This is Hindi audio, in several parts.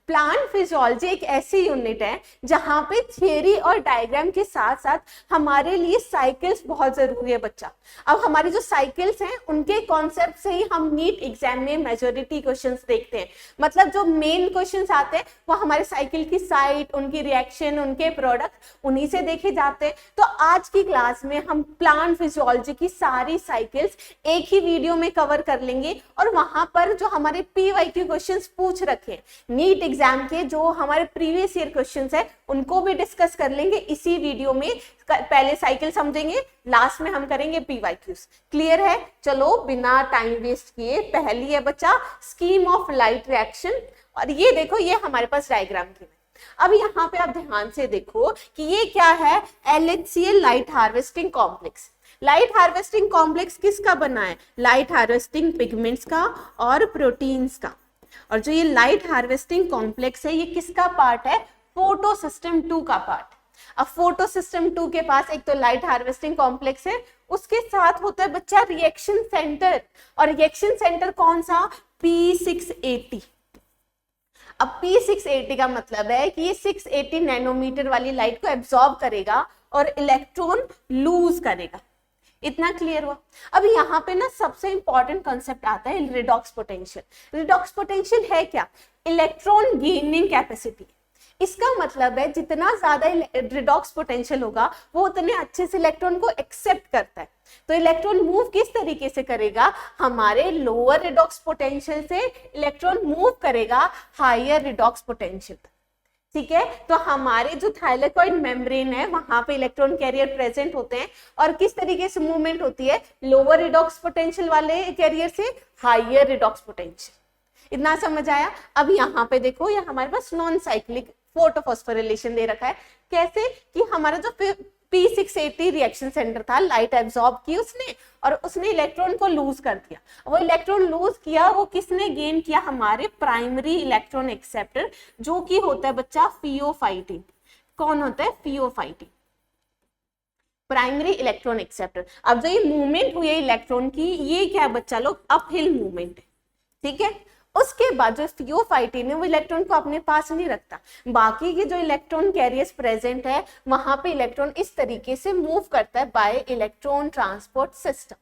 प्लांट फिजियोलॉजी एक ऐसी यूनिट है जहां पे थियरी और डायग्राम के साथ साथ हमारे लिए साइकिल्स बहुत जरूरी है बच्चा। अब हमारी जो साइकिल्स हैं उनके कॉन्सेप्ट से ही हम नीट एग्जाम में मेजॉरिटी क्वेश्चंस देखते हैं। मतलब जो मेन क्वेश्चंस आते हैं वो हमारे साइकिल की साइट, उनकी रिएक्शन, उनके प्रोडक्ट, उन्हीं से देखे जाते हैं। तो आज की क्लास में हम प्लांट फिजियोलॉजी की सारी साइकिल्स एक ही वीडियो में कवर कर लेंगे और वहां पर जो हमारे पीवाईक्यू क्वेश्चंस पूछ रखे हैं नीट एग्जाम के, जो हमारे प्रीवियस ईयर क्वेश्चंस है उनको भी डिस्कस कर लेंगे इसी वीडियो में। पहले साइकिल समझेंगे, लास्ट में हम करेंगे पीवाईक्यूज। क्लियर है? चलो बिना टाइम वेस्ट किए, पहली है बच्चा स्कीम ऑफ लाइट रिएक्शन। और ये देखो, ये हमारे पास डायग्राम की है। अब यहाँ पे आप ध्यान से देखो कि ये क्या है, LHCl light harvesting complex. Light harvesting complex किसका बना है? लाइट हार्वेस्टिंग पिगमेंट्स का और प्रोटीन्स का। और जो ये लाइट हार्वेस्टिंग कॉम्प्लेक्स है ये किसका पार्ट है? फोटो सिस्टम 2 का पार्ट। अब फोटो सिस्टम 2 के पास एक तो लाइट हार्वेस्टिंग कॉम्प्लेक्स है, उसके साथ होता है बच्चा रिएक्शन सेंटर। और रिएक्शन सेंटर कौन सा? P680। अब P680 का मतलब है कि ये 680 नैनोमीटर वाली लाइट को एब्जॉर्ब करेगा और इलेक्ट्रॉन लूज करेगा। इतना क्लियर हुआ? अब यहाँ पे ना सबसे इंपॉर्टेंट कंसेप्ट आता है रिडॉक्स पोटेंशियल। रिडॉक्स पोटेंशियल है क्या? Electron gaining capacity. इसका मतलब है जितना ज्यादा रिडॉक्स पोटेंशियल होगा वो उतने अच्छे से इलेक्ट्रॉन को एक्सेप्ट करता है। तो इलेक्ट्रॉन मूव किस तरीके से करेगा? हमारे लोअर रिडॉक्स पोटेंशियल से इलेक्ट्रॉन मूव करेगा हायर रिडॉक्स पोटेंशियल। ठीक है, तो हमारे जो थाइलेकॉइड मेम्ब्रेन है वहां पे इलेक्ट्रॉन कैरियर प्रेजेंट होते हैं और किस तरीके से मूवमेंट होती है? लोअर रिडॉक्स पोटेंशियल वाले कैरियर से हायर रिडॉक्स पोटेंशियल। इतना समझ आया? अब यहाँ पे देखो, ये हमारे पास नॉन साइक्लिक फोटोफॉस्फोरिलेशन दे रखा है। कैसे? कि हमारा जो P680 रिएक्शन सेंटर था, लाइट एब्जॉर्ब की उसने और उसने इलेक्ट्रॉन को लूज कर दिया। वो इलेक्ट्रॉन लूज किया, वो किसने गेन किया? हमारे प्राइमरी इलेक्ट्रॉन एक्सेप्टर, जो कि होता है बच्चा फियोफाइटिन। कौन होता है? Pheophytin, primary electron acceptor. अब जो ये मूवमेंट हुई है इलेक्ट्रॉन की, ये क्या बच्चा लोग? अपहिल मूवमेंट है। ठीक है, उसके बाद जो फियोफाइटिन है वो इलेक्ट्रॉन को अपने पास नहीं रखता। बाकी के जो इलेक्ट्रॉन कैरियर्स प्रेजेंट है वहां पे इलेक्ट्रॉन इस तरीके से मूव करता है बाय इलेक्ट्रॉन ट्रांसपोर्ट सिस्टम,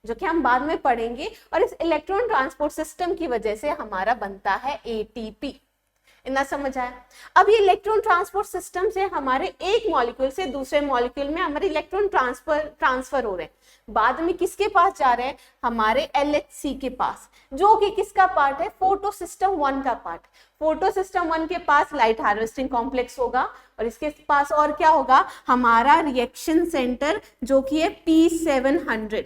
जो कि हम बाद में पढ़ेंगे। और इस इलेक्ट्रॉन ट्रांसपोर्ट सिस्टम की वजह से हमारा बनता है ATP। इतना समझ आया? अब ये इलेक्ट्रॉन ट्रांसपोर्ट सिस्टम से हमारे एक मॉलिक्यूल से दूसरे मॉलिक्यूल में हमारे इलेक्ट्रॉन ट्रांसफर हो रहे हैं। बाद में किसके पास जा रहे हैं? हमारे LHC के पास, जो कि किसका पार्ट है? फोटो सिस्टम 1 का पार्ट। फोटो सिस्टम 1 के पास लाइट हार्वेस्टिंग कॉम्प्लेक्स होगा और इसके पास और क्या होगा? हमारा रिएक्शन सेंटर, जो कि है P700।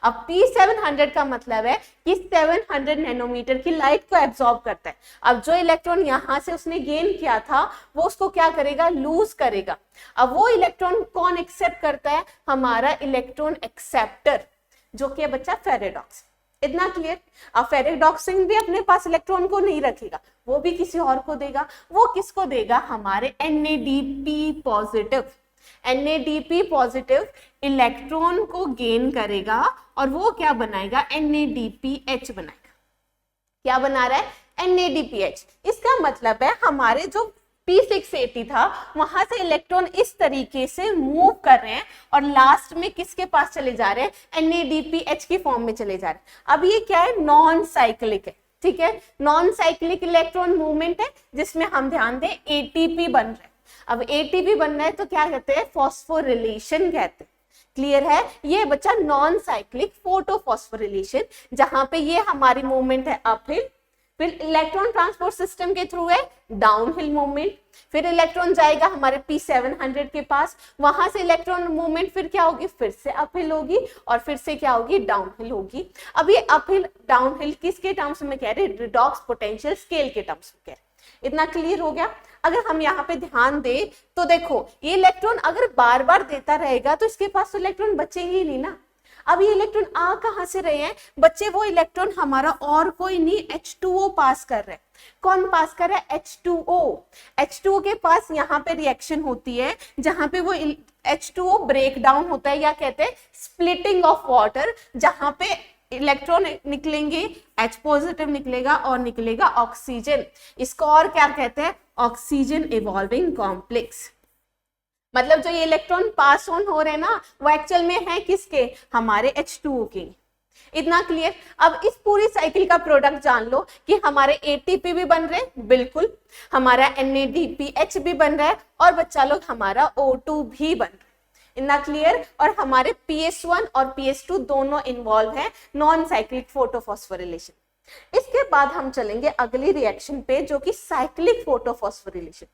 अब P700 का मतलब है कि 700 नैनोमीटर की लाइट को एब्जॉर्ब करता है। अब जो इलेक्ट्रॉन यहां से उसने गेन किया था वो उसको क्या करेगा? लूज करेगा। अब वो इलेक्ट्रॉन कौन एक्सेप्ट करता है? हमारा इलेक्ट्रॉन एक्सेप्टर, जो कि है बच्चा फेरेडॉक्स। इतना क्लियर? अब फेरेडॉक्सिन भी अपने पास इलेक्ट्रॉन को नहीं रखेगा, वो भी किसी और को देगा। वो किसको देगा? हमारे NADP positive. NADP positive electron को गेन करेगा और वो क्या बनाएगा? NADPH बनाएगा। क्या बना रहा है? NADPH। इसका मतलब है हमारे जो P680 था वहां से इलेक्ट्रॉन इस तरीके से मूव कर रहे हैं और लास्ट में किसके पास चले जा रहे हैं? NADPH की फॉर्म में चले जा रहे हैं। अब ये क्या है? नॉन साइक्लिक है। ठीक है, नॉन साइक्लिक इलेक्ट्रॉन मूवमेंट है जिसमें हम ध्यान दें ATP बन रहे हैं। अब ATP बनना है तो क्या कहते हैं? फॉस्फोरिलेशन कहते हैं। क्लियर है? ये बच्चा नॉन साइक्लिक फोटोफॉस्फोरिलेशन, जहां पे ये हमारी मूवमेंट है अपहिल, फिर इलेक्ट्रॉन ट्रांसपोर्ट सिस्टम के थ्रू है डाउनहिल मूवमेंट, फिर इलेक्ट्रॉन जाएगा हमारे P700 के पास, वहां से इलेक्ट्रॉन मूवमेंट फिर क्या होगी? फिर से अपहिल होगी और फिर से क्या होगी? डाउनहिल होगी। अब ये अपहिल डाउनहिल किसके टर्म्स में कह रहे हैं? रिडॉक्स पोटेंशियल स्केल के टर्म्स में कह रहे हैं। इतना क्लियर हो गया? अगर हम यहाँ पे ध्यान दें तो देखो, ये इलेक्ट्रॉन अगर बार बार देता रहेगा तो इसके पास तो इलेक्ट्रॉन बचेंगे ही नहीं ना। अब ये इलेक्ट्रॉन आ कहां से रहे हैं बच्चे? वो इलेक्ट्रॉन हमारा और कोई नहीं, H2O पास कर रहे हैं। कौन पास कर रहा है? H2O। H2O के पास यहाँ पे रिएक्शन होती है जहां पे वो H2O ब्रेक डाउन होता है, या कहते हैं स्प्लिटिंग ऑफ वाटर, जहां पे इलेक्ट्रॉन निकलेंगे, H पॉजिटिव निकलेगा और निकलेगा ऑक्सीजन। इसको और क्या कहते हैं? Oxygen evolving complex. मतलब जो ये इलेक्ट्रॉन पास ऑन हो रहे हैं ना, वो एक्चुअल में है किसके? हमारे H2O के। इतना क्लियर? अब इस पूरी साइकिल का प्रोडक्ट जान लो कि हमारे एटीपी भी बन रहे हैं, बिल्कुल, हमारा NADPH भी बन रहा है, और बच्चा लोग हमारा O2 भी बन रहा है। इतना क्लियर? और हमारे PS1 और PS2 दोनों इन्वॉल्व है नॉन साइक्लिक फोटोफॉस्फोरिलेशन। इसके बाद हम चलेंगे अगली रिएक्शन पे, जो कि साइक्लिक फोटोफॉस्फोरिलेशन।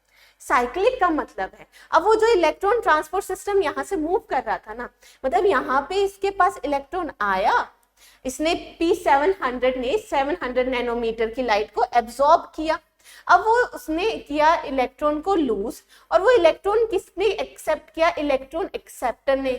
साइक्लिक का मतलब है, अब वो जो इलेक्ट्रॉन ट्रांसपोर्ट सिस्टम यहाँ से मूव कर रहा था ना, मतलब यहाँ पे इसके पास इलेक्ट्रॉन आया, इसने P700 ने 700 नैनोमीटर की लाइट को एब्जॉर्ब किया। अब वो उसने किया इलेक्ट्रॉन को लूज, और वो इलेक्ट्रॉन किसने एक्सेप्ट किया? इलेक्ट्रॉन एक्सेप्टर ने,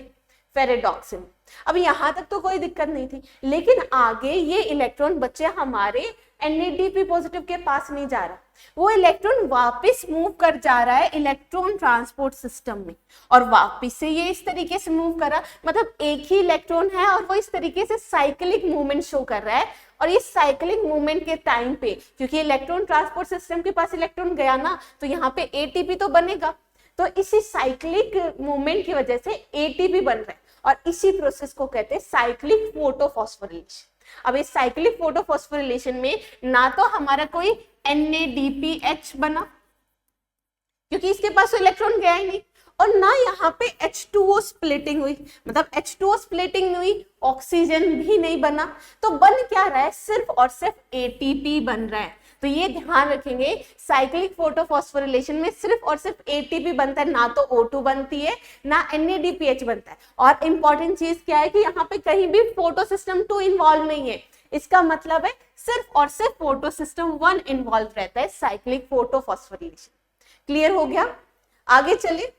फेरेडॉक्सिन। अब यहां तक तो कोई दिक्कत नहीं थी, लेकिन आगे ये इलेक्ट्रॉन बच्चे हमारे NADP पॉजिटिव के पास नहीं जा रहा, वो इलेक्ट्रॉन वापस मूव कर जा रहा है इलेक्ट्रॉन ट्रांसपोर्ट सिस्टम में, और वापस से ये इस तरीके से मूव कर रहा है, मतलब एक ही इलेक्ट्रॉन है और वो इस तरीके से साइक्लिक मूवमेंट शो कर रहा है। और ये साइक्लिक मूवमेंट के टाइम पे, क्योंकि इलेक्ट्रॉन ट्रांसपोर्ट सिस्टम के पास इलेक्ट्रॉन गया ना, तो यहाँ पे ATP तो बनेगा, तो इसी साइक्लिक मूवमेंट की वजह से ATP बन रहा है, और इसी प्रोसेस को कहते हैं साइक्लिक फोटोफॉस्फोरिलेशन। अब इस साइक्लिक फोटोफॉस्फोरिलेशन में ना तो हमारा कोई NADPH बना, क्योंकि इसके पास तो इलेक्ट्रॉन गया ही नहीं, और ना यहाँ पे H2O स्प्लिटिंग हुई, मतलब H2O स्प्लिटिंग हुई, ऑक्सीजन भी नहीं बना, तो बन क्या रहा है? सिर्फ और सिर्फ ATP बन रहा है। तो ये ध्यान रखेंगे, साइक्लिक फोटोफॉस्फोरिलेशन में सिर्फ और सिर्फ ATP बनता है, ना तो O2 बनती है, ना NADPH बनता है। और इंपॉर्टेंट चीज क्या है कि यहाँ पे कहीं भी फोटो सिस्टम 2 इन्वॉल्व नहीं है, इसका मतलब है सिर्फ और सिर्फ फोटो सिस्टम 1 इन्वॉल्व रहता है साइक्लिक फोटोफॉस्फोरिलेशन। क्लियर हो गया? आगे चलिए,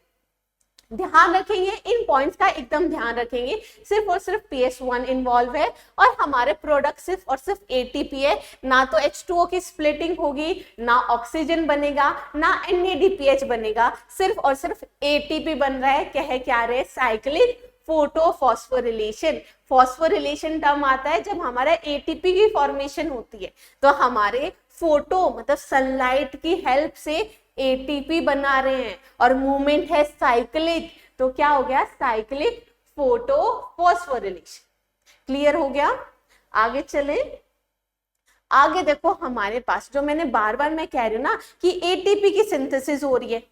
ध्यान रखेंगे इन पॉइंट्स का, एकदम ध्यान रखेंगे। सिर्फ और सिर्फ PS1 इन्वॉल्व है, और हमारे प्रोडक्ट सिर्फ और सिर्फ ATP है, ना तो H2O की स्प्लिटिंग होगी, ना ऑक्सीजन बनेगा, ना NADPH बनेगा, सिर्फ और सिर्फ ATP बन रहा है। कह क्या रहे? Cyclic photophosphorylation. फॉस्फोरिलेशन टर्म आता है जब हमारा ATP की फॉर्मेशन होती है, तो हमारे फोटो मतलब सनलाइट की हेल्प से ATP बना रहे हैं, और मूवमेंट है साइक्लिक, तो क्या हो गया? Cyclic photophosphorylation. क्लियर हो गया? आगे चले, आगे देखो हमारे पास जो मैंने बार बार मैं कह रही हूँ ना कि ATP की सिंथेसिस हो रही है,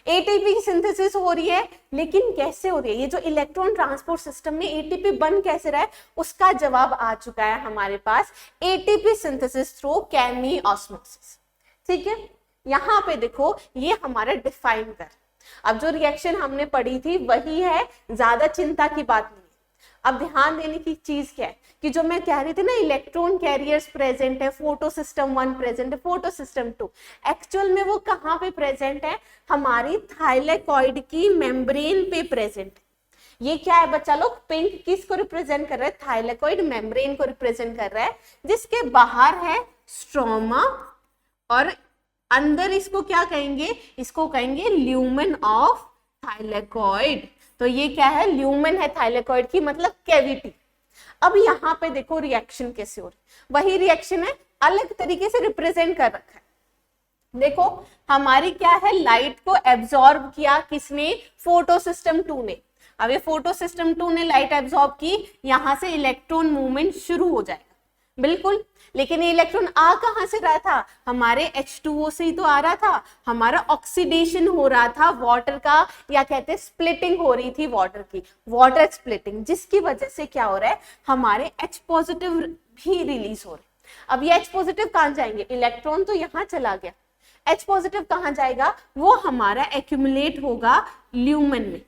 ATP की सिंथेसिस हो रही है, लेकिन कैसे हो रही है? ये जो इलेक्ट्रॉन ट्रांसपोर्ट सिस्टम में ATP बन कैसे रहा है, उसका जवाब आ चुका है हमारे पास, ATP सिंथेसिस थ्रू केमिओस्मोसिस। ठीक है, यहाँ पे देखो ये हमारा डिफाइन कर, अब जो रिएक्शन हमने पढ़ी थी वही है, ज्यादा चिंता की बात नहीं है। अब ध्यान देने की चीज क्या है कि जो मैं कह रही थी ना, इलेक्ट्रॉन कैरियर्स प्रेजेंट है, फोटो सिस्टम 1 प्रेजेंट है, फोटो सिस्टम 2, एक्चुअल में वो कहाँ पे प्रेजेंट है? हमारी थाइलेकॉइड की मेम्ब्रेन पे प्रेजेंट है। ये क्या है बच्चा लोग? पिंक किसको रिप्रेजेंट कर रहा है? थाइलेकॉइड मेम्ब्रेन को रिप्रेजेंट कर रहा है, जिसके बाहर है स्ट्रोमा, और अंदर इसको क्या कहेंगे? इसको कहेंगे ल्यूमेन ऑफ थाइलेकॉइड। तो ये क्या है? ल्यूमेन है थाइलेकॉइड की, मतलब कैविटी। अब यहाँ पे देखो रिएक्शन कैसे हो रही, वही रिएक्शन है, अलग तरीके से रिप्रेजेंट कर रखा है। देखो हमारी क्या है, लाइट को एब्जॉर्ब किया किसने? फोटो सिस्टम 2 ने। अब ये फोटो सिस्टम 2 ने लाइट एब्जॉर्ब की, यहां से इलेक्ट्रॉन मूवमेंट शुरू हो जाएगा, बिल्कुल। लेकिन ये इलेक्ट्रॉन आ कहां से रहा था? हमारे H2O से ही तो आ रहा था, हमारा ऑक्सीडेशन हो रहा था वाटर का, या कहते हैं स्प्लिटिंग हो रही थी वाटर की, वाटर स्प्लिटिंग, जिसकी वजह से क्या हो रहा है? हमारे H पॉजिटिव भी रिलीज हो रहे हैं। अब ये H पॉजिटिव कहां जाएंगे? इलेक्ट्रॉन तो यहां चला गया, H पॉजिटिव कहां जाएगा? वो हमारा एक्यूमुलेट होगा ल्यूमेन में।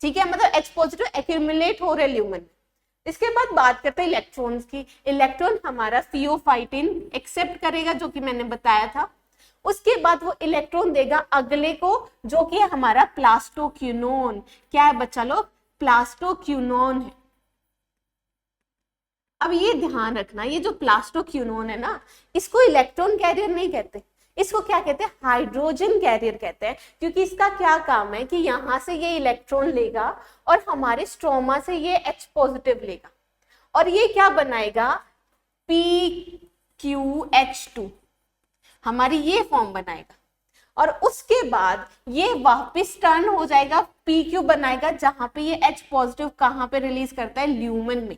ठीक है, मतलब H पॉजिटिव एक्यूमुलेट हो रहे ल्यूमेन में। इसके बाद बात करते हैं इलेक्ट्रॉन्स की। इलेक्ट्रॉन हमारा थियोफाइटिन एक्सेप्ट करेगा, जो कि मैंने बताया था। उसके बाद वो इलेक्ट्रॉन देगा अगले को, जो कि हमारा प्लास्टोक्यूनोन। क्या है बच्चा लोग? प्लास्टोक्यूनोन है। अब ये ध्यान रखना, ये जो प्लास्टोक्यूनोन है ना, इसको इलेक्ट्रॉन कैरियर नहीं कहते, इसको क्या कहते हैं? हाइड्रोजन कैरियर कहते हैं, क्योंकि इसका क्या काम है कि यहां से ये इलेक्ट्रॉन लेगा और हमारे स्ट्रोमा से ये H पॉजिटिव लेगा, और ये क्या बनाएगा, PQH2, हमारी ये फॉर्म बनाएगा। और उसके बाद ये वापस टर्न हो जाएगा, PQ बनाएगा, जहां पे ये H पॉजिटिव कहां पे रिलीज करता है, ल्यूमेन में।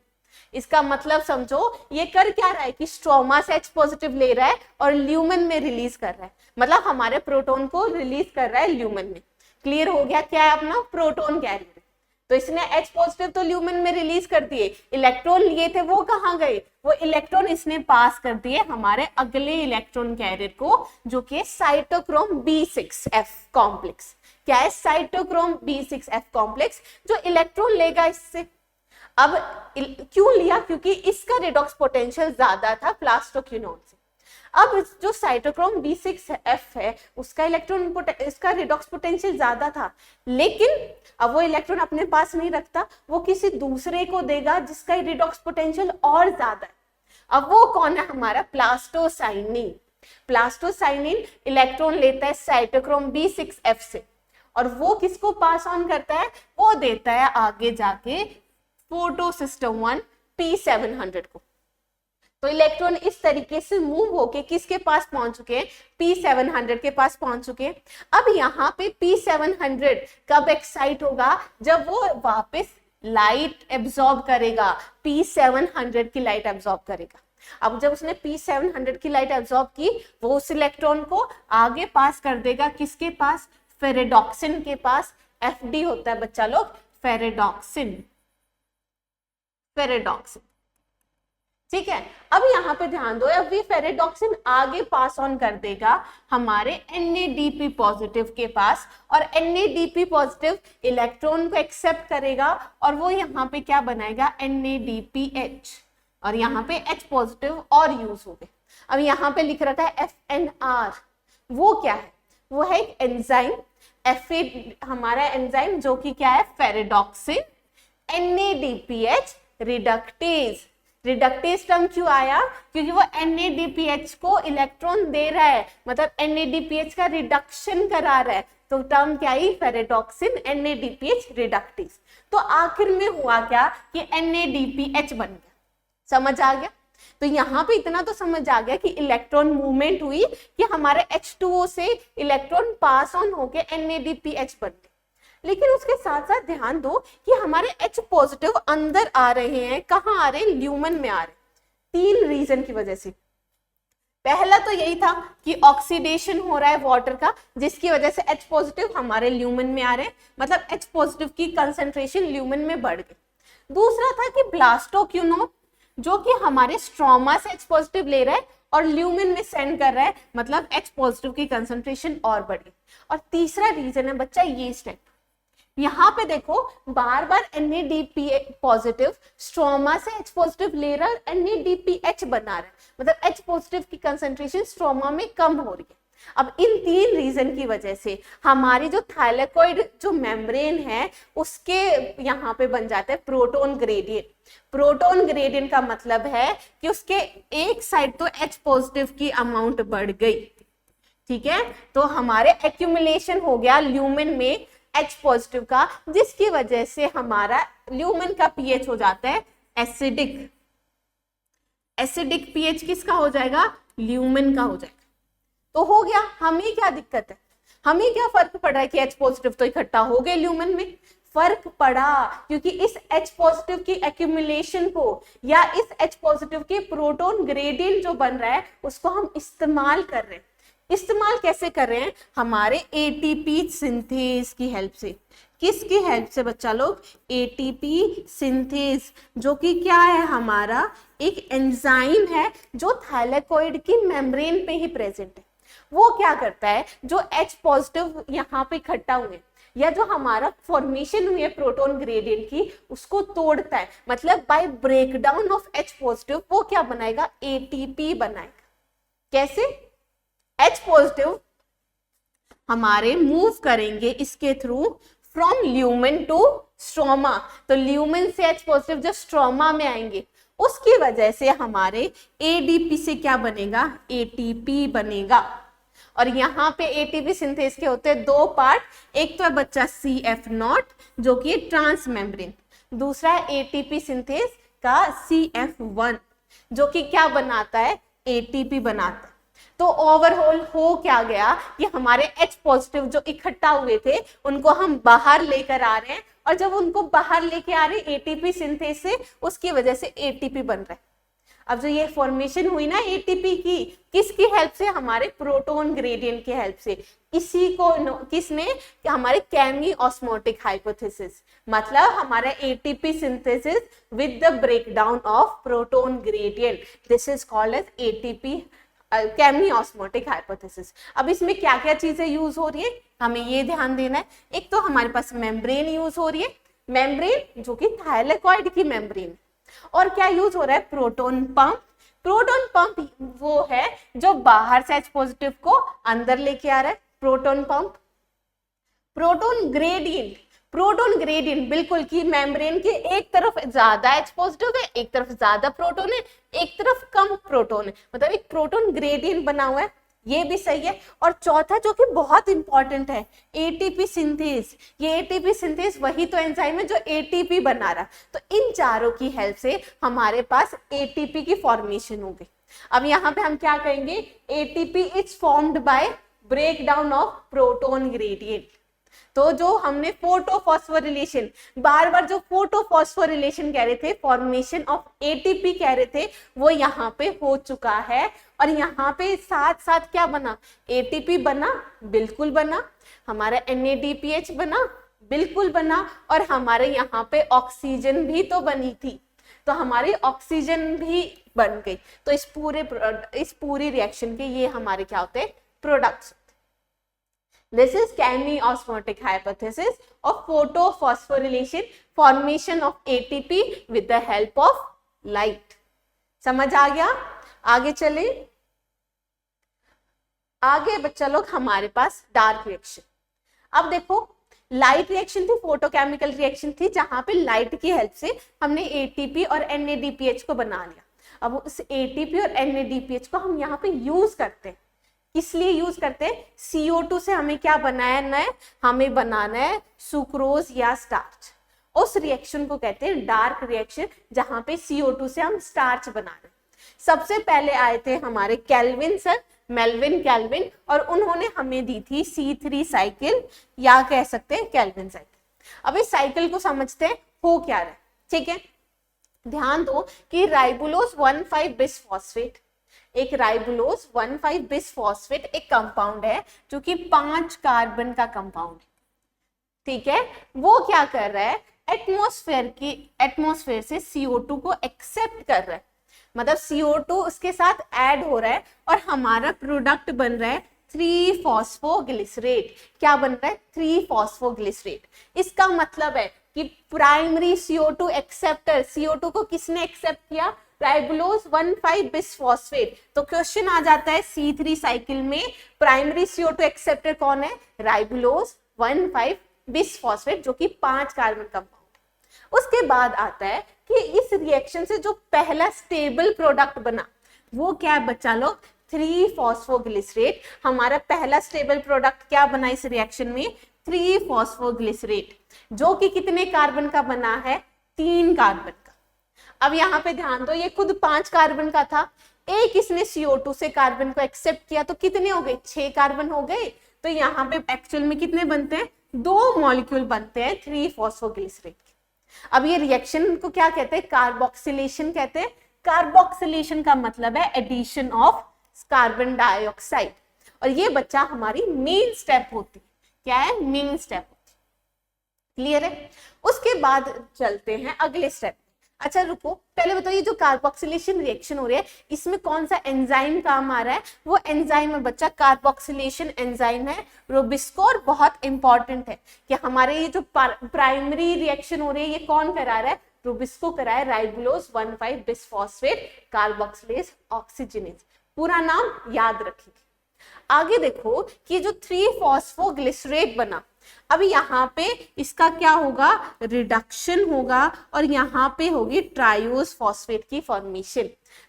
इसका मतलब समझो ये कर क्या रहा है कि स्ट्रोमा से H पॉजिटिव ले रहा है और ल्यूमेन में रिलीज कर रहा है, मतलब हमारे प्रोटॉन को रिलीज कर रहा है ल्यूमेन में। क्लियर हो गया, क्या है अपना प्रोटॉन कैरियर। तो इसने H पॉजिटिव तो ल्यूमेन में रिलीज कर दिए, इलेक्ट्रॉन लिए थे वो कहाँ गए, वो इलेक्ट्रॉन इसने पास कर दिए हमारे अगले इलेक्ट्रॉन कैरियर को, जो कि साइटोक्रोम B6F कॉम्प्लेक्स। क्या है, साइटोक्रोम B6F कॉम्प्लेक्स, जो इलेक्ट्रॉन लेगा इससे। अब क्यों लिया, क्योंकि इसका रिडॉक्स पोटेंशियल ज्यादा था प्लास्टोक्विनोन से। अब जो साइटोक्रोम B6F है उसका इसका रिडॉक्स पोटेंशियल ज्यादा था, लेकिन अब वो इलेक्ट्रॉन अपने पास नहीं रखता, वो किसी दूसरे को देगा जिसका रिडॉक्स पोटेंशियल और ज्यादा है। अब वो कौन है, हमारा प्लास्टोसाइनिन। प्लास्टोसाइनिन इलेक्ट्रॉन लेता है साइटोक्रोम B6F से, और वो किसको पास ऑन करता है, वो देता है आगे जाके फोटोसिस्टम 1 P700 को। तो इलेक्ट्रॉन इस तरीके से मूव होके किसके पास पहुंच चुके हैं, P700 के पास पहुंच चुके हैं। अब यहाँ पे P700 कब एक्साइट होगा, जब वो वापस लाइट एब्जॉर्ब करेगा, P700 की लाइट एब्जॉर्ब करेगा। अब जब उसने P700 की लाइट एब्जॉर्ब की, वो उस इलेक्ट्रॉन को आगे पास कर देगा किसके पास, फेरेडॉक्सिन के पास। FD होता है बच्चा लोग, फेरेडॉक्सिन, फेरेडॉक्सिन, ठीक है। अब यहाँ पे ध्यान दो, अब ये फेरेडॉक्सिन आगे पास ऑन कर देगा हमारे NADP पॉजिटिव के पास, और NADP पॉजिटिव इलेक्ट्रॉन को एक्सेप्ट करेगा और वो यहाँ पे क्या बनाएगा, NADPH, और यहाँ पे H पॉजिटिव और यूज हो गए। अब यहाँ पे लिख रखा है FNR, वो क्या है, वो है एक एंजाइम, हमारा एंजाइम जो कि क्या है, ferredoxin NADPH reductase. Reductase term क्यों आया, क्योंकि वो NADPH को इलेक्ट्रॉन दे रहा है, मतलब NADPH का रिडक्शन करा रहा है, तो टर्म क्या आई, फेरेडॉक्सिन NADPH रिडक्टेज। तो आखिर में हुआ क्या कि NADPH बन गया। समझ आ गया। तो यहाँ पे इतना तो समझ आ गया कि इलेक्ट्रॉन मूवमेंट हुई कि हमारे H2O से इलेक्ट्रॉन पास ऑन होके NADPH बन गए। लेकिन उसके साथ साथ ध्यान दो कि हमारे H पॉजिटिव अंदर आ रहे हैं, कहाँ आ रहे हैं, ल्यूमेन में आ रहे हैं। 3 रीजन की वजह से। पहला तो यही था कि ऑक्सीडेशन हो रहा है वाटर का, जिसकी वजह से H पॉजिटिव हमारे ल्यूमेन में आ रहे हैं, मतलब H पॉजिटिव की कंसेंट्रेशन ल्यूमेन में बढ़ गई। दूसरा था कि ब्लास्टोक्विनोन, जो कि हमारे स्ट्रोमा से H पॉजिटिव ले रहा है और ल्यूमेन में सेंड कर रहा है, मतलब H पॉजिटिव की कंसेंट्रेशन और बढ़ी। और तीसरा रीजन है बच्चा ये स्टेप, यहाँ पे देखो बार बार NADP पॉजिटिव स्ट्रोमा से H पॉजिटिव ले रहा है, NADPH बना रहा है, मतलब H पॉजिटिव की कंसेंट्रेशन स्ट्रोमा में कम हो रही है। अब इन 3 रीजन की वजह से हमारी जो थाइलेकोइड जो मेम्ब्रेन है उसके यहाँ पे बन जाता है प्रोटॉन ग्रेडियंट। प्रोटॉन ग्रेडियंट का मतलब है कि उसके एक साइड तो H पॉजिटिव की अमाउंट बढ़ गई, ठीक है, तो हमारे एक्यूमुलेशन हो गया ल्यूमेन में H पॉजिटिव का, जिसकी वजह से हमारा ल्यूमेन का pH हो जाता है एसिडिक। एसिडिक pH किसका हो जाएगा, ल्यूमेन का हो जाएगा। तो हो गया, हमें क्या दिक्कत है, हमें क्या फर्क पड़ रहा है कि H पॉजिटिव तो इकट्ठा हो गए ल्यूमेन में। फर्क पड़ा क्योंकि इस H पॉजिटिव की एक्यूमुलेशन को या इस H पॉजिटिव के प्रोटॉन ग्रेडियंट जो बन रहा है उसको हम इस्तेमाल कर रहे हैं। इस्तेमाल कैसे कर रहे हैं, हमारे ATP सिंथेज की हेल्प से। किसकी हेल्प से बच्चा लोग, ATP सिंथेज, जो कि क्या है, हमारा एक एंजाइम है जो थाइलेकोइड की मेम्ब्रेन पे ही प्रेजेंट है। वो क्या करता है, जो H पॉजिटिव यहाँ पे इकट्ठा हुए या जो हमारा फॉर्मेशन हुई है प्रोटॉन ग्रेडियंट की, उसको तोड़ता है, मतलब by breakdown of H positive वो क्या बनाएगा, ATP बनाएगा। कैसे, H पॉजिटिव हमारे मूव करेंगे इसके through from lumen to stroma, तो ल्यूमेन से H पॉजिटिव जो स्ट्रोमा में आएंगे उसकी वजह से हमारे ADP से क्या बनेगा, ATP बनेगा। और यहाँ पे ATP सिंथेज के होते हैं 2 पार्ट, एक तो है बच्चा CF0 जो कि ट्रांस मेम्ब्रेन, दूसरा है ATP सिंथेज का CF1 जो कि क्या बनाता है, ATP बनाता है। तो ओवरऑल हो क्या गया कि हमारे H पॉजिटिव जो इकट्ठा हुए थे उनको हम बाहर लेकर आ रहे हैं, और जब उनको बाहर लेके आ रहे हैं ATP सिंथेस से, उसकी वजह से ATP बन रहा है। अब जो ये फॉर्मेशन हुई ना एटीपी की, किसकी हेल्प से, हमारे प्रोटॉन ग्रेडियंट की हेल्प से। इसी को किसने, हमारे कैमी ऑस्मोटिक हाइपोथेसिस, मतलब हमारा ATP synthesis with the breakdown of proton gradient, this is called as ATP chemiosmotic hypothesis. अब इसमें क्या क्या चीजें यूज हो रही है, हमें ये ध्यान देना है। एक तो हमारे पास मेम्ब्रेन यूज हो रही है, मेम्ब्रेन जो कि थाइलेकॉइड की मेम्ब्रेन, और क्या यूज हो रहा है, प्रोटॉन पंप। प्रोटॉन पंप वो है जो बाहर से H पॉजिटिव को अंदर लेके आ रहा है, proton pump. Proton gradient, proton gradient बिल्कुल कि मेम्ब्रेन के एक तरफ ज्यादा H पॉजिटिव है, एक तरफ ज्यादा प्रोटॉन है, एक तरफ कम प्रोटॉन है, मतलब एक प्रोटॉन ग्रेडियंट बना हुआ है, ये भी सही है। और चौथा जो कि बहुत इंपॉर्टेंट है, एटीपी सिंथेस। ये एटीपी सिंथेस वही तो एंजाइम है जो एटीपी बना रहा, तो इन चारों की हेल्प से हमारे पास एटीपी की फॉर्मेशन हो गई। अब यहाँ पे हम क्या कहेंगे, ATP is formed by breakdown of proton gradient. तो जो हमने फोटोफॉस्फोरिलेशन, बार बार जो फोटोफॉस्फोरिलेशन कह रहे थे, फॉर्मेशन ऑफ एटीपी कह रहे थे, वो यहाँ पे हो चुका है। और यहाँ पे साथ साथ क्या बना, एटीपी बना, बिल्कुल बना, हमारा NADPH बना, बिल्कुल बना, और हमारे यहाँ पे ऑक्सीजन भी तो बनी थी, तो हमारी ऑक्सीजन भी बन गई। तो इस पूरी रिएक्शन के ये हमारे क्या होते हैं, products. This is chemiosmotic hypothesis of photophosphorylation, formation of ATP with the help of light. समझ आ गया? आगे चले, आगे बच्चा लोग हमारे पास डार्क रिएक्शन। अब देखो, लाइट रिएक्शन थी, फोटोकेमिकल रिएक्शन थी, जहां पे लाइट की हेल्प से हमने ATP और NADPH को बना लिया। अब उस ATP और NADPH को हम यहाँ पे यूज करते हैं, इसलिए यूज करते हैं, CO2 से हमें क्या बनाना है, हमें बनाना है सुक्रोज या स्टार्च। उस रिएक्शन को कहते हैं डार्क रिएक्शन, जहां पे CO2 से हम स्टार्च बना रहे हैं। सबसे पहले आए थे हमारे कैल्विन सर, मेल्विन कैल्विन, और उन्होंने हमें दी थी C3 साइकिल, या कह सकते हैं कैल्विन साइकिल। अब इस साइकिल को समझते हैं हो क्या रहा है, ठीक है। ध्यान दो कि राइबोलोज 1,5 बिसफॉस्फेट, एक राइबोलोज 1,5 बिसफॉस्फेट एक कंपाउंड है जो कि 5 कार्बन का कंपाउंड है, ठीक है। वो क्या कर रहा है, एटमॉस्फेयर से CO2 को एक्सेप्ट कर रहा है, मतलब CO2 उसके साथ ऐड हो रहा है, और हमारा प्रोडक्ट बन रहा है 3-फॉस्फोग्लिसरेट। क्या बन रहा है, 3-फॉस्फोग्लिसरेट। इसका मतलब है कि प्राइमरी CO2 एक्सेप्टर, CO2 को किसने एक्सेप्ट किया, राइबोलोज 1,5 बिसफॉस्फेट। तो क्वेश्चन आ जाता है C3 साइकिल में प्राइमरी CO2 एक्सेप्टर कौन है, राइबोलोज 1,5 बिसफॉस्फेट, जो कि 5 कार्बन कंपाउंड। उसके बाद आता है कि इस रिएक्शन से जो पहला स्टेबल प्रोडक्ट बना वो क्या है बच्चा लोग, 3-फॉस्फोग्लिसरेट। हमारा पहला स्टेबल प्रोडक्ट क्या बना इस रिएक्शन में, 3-फॉस्फोग्लिसरेट, जो कि कितने कार्बन का बना है, 3 कार्बन का। अब यहाँ पे ध्यान दो, ये खुद 5 कार्बन का था, एक इसने CO2 से कार्बन को एक्सेप्ट किया, तो कितने हो गए, 6 कार्बन हो गए। तो यहाँ पे एक्चुअल में कितने बनते हैं, 2 मॉलिक्यूल बनते हैं 3-फॉस्फोग्लिसरेट के। अब ये रिएक्शन को क्या कहते हैं, कार्बोक्सिलेशन कहते हैं। कार्बोक्सिलेशन का मतलब है एडिशन ऑफ कार्बन डाइऑक्साइड, और ये बच्चा हमारी मेन स्टेप होती है। क्या है, मेन स्टेप होती है। क्लियर है? उसके बाद चलते हैं अगले स्टेप। अच्छा रुको, पहले बताओ ये जो कार्बोक्सिलेशन रिएक्शन हो रही है इसमें कौन सा एंजाइम काम आ रहा है, वो एंजाइम है बच्चा कार्बोक्सिलेशन एंजाइम है रूबिस्को। और बहुत इंपॉर्टेंट है कि हमारे ये जो प्राइमरी रिएक्शन हो रही है ये कौन करा रहा है, रूबिस्को करा है, राइबोलोज 1,5 बिसफॉस्फेट कार्बोक्सिलेज ऑक्सीजनेज। पूरा नाम याद रखिए। आगे देखो कि जो 3-फॉस्फोग्लिसरेट बना, अब यहाँ पे इसका क्या होगा, रिडक्शन होगा, और यहाँ पे होगी ट्राइओस फॉस्फेट की फॉर्मेशन।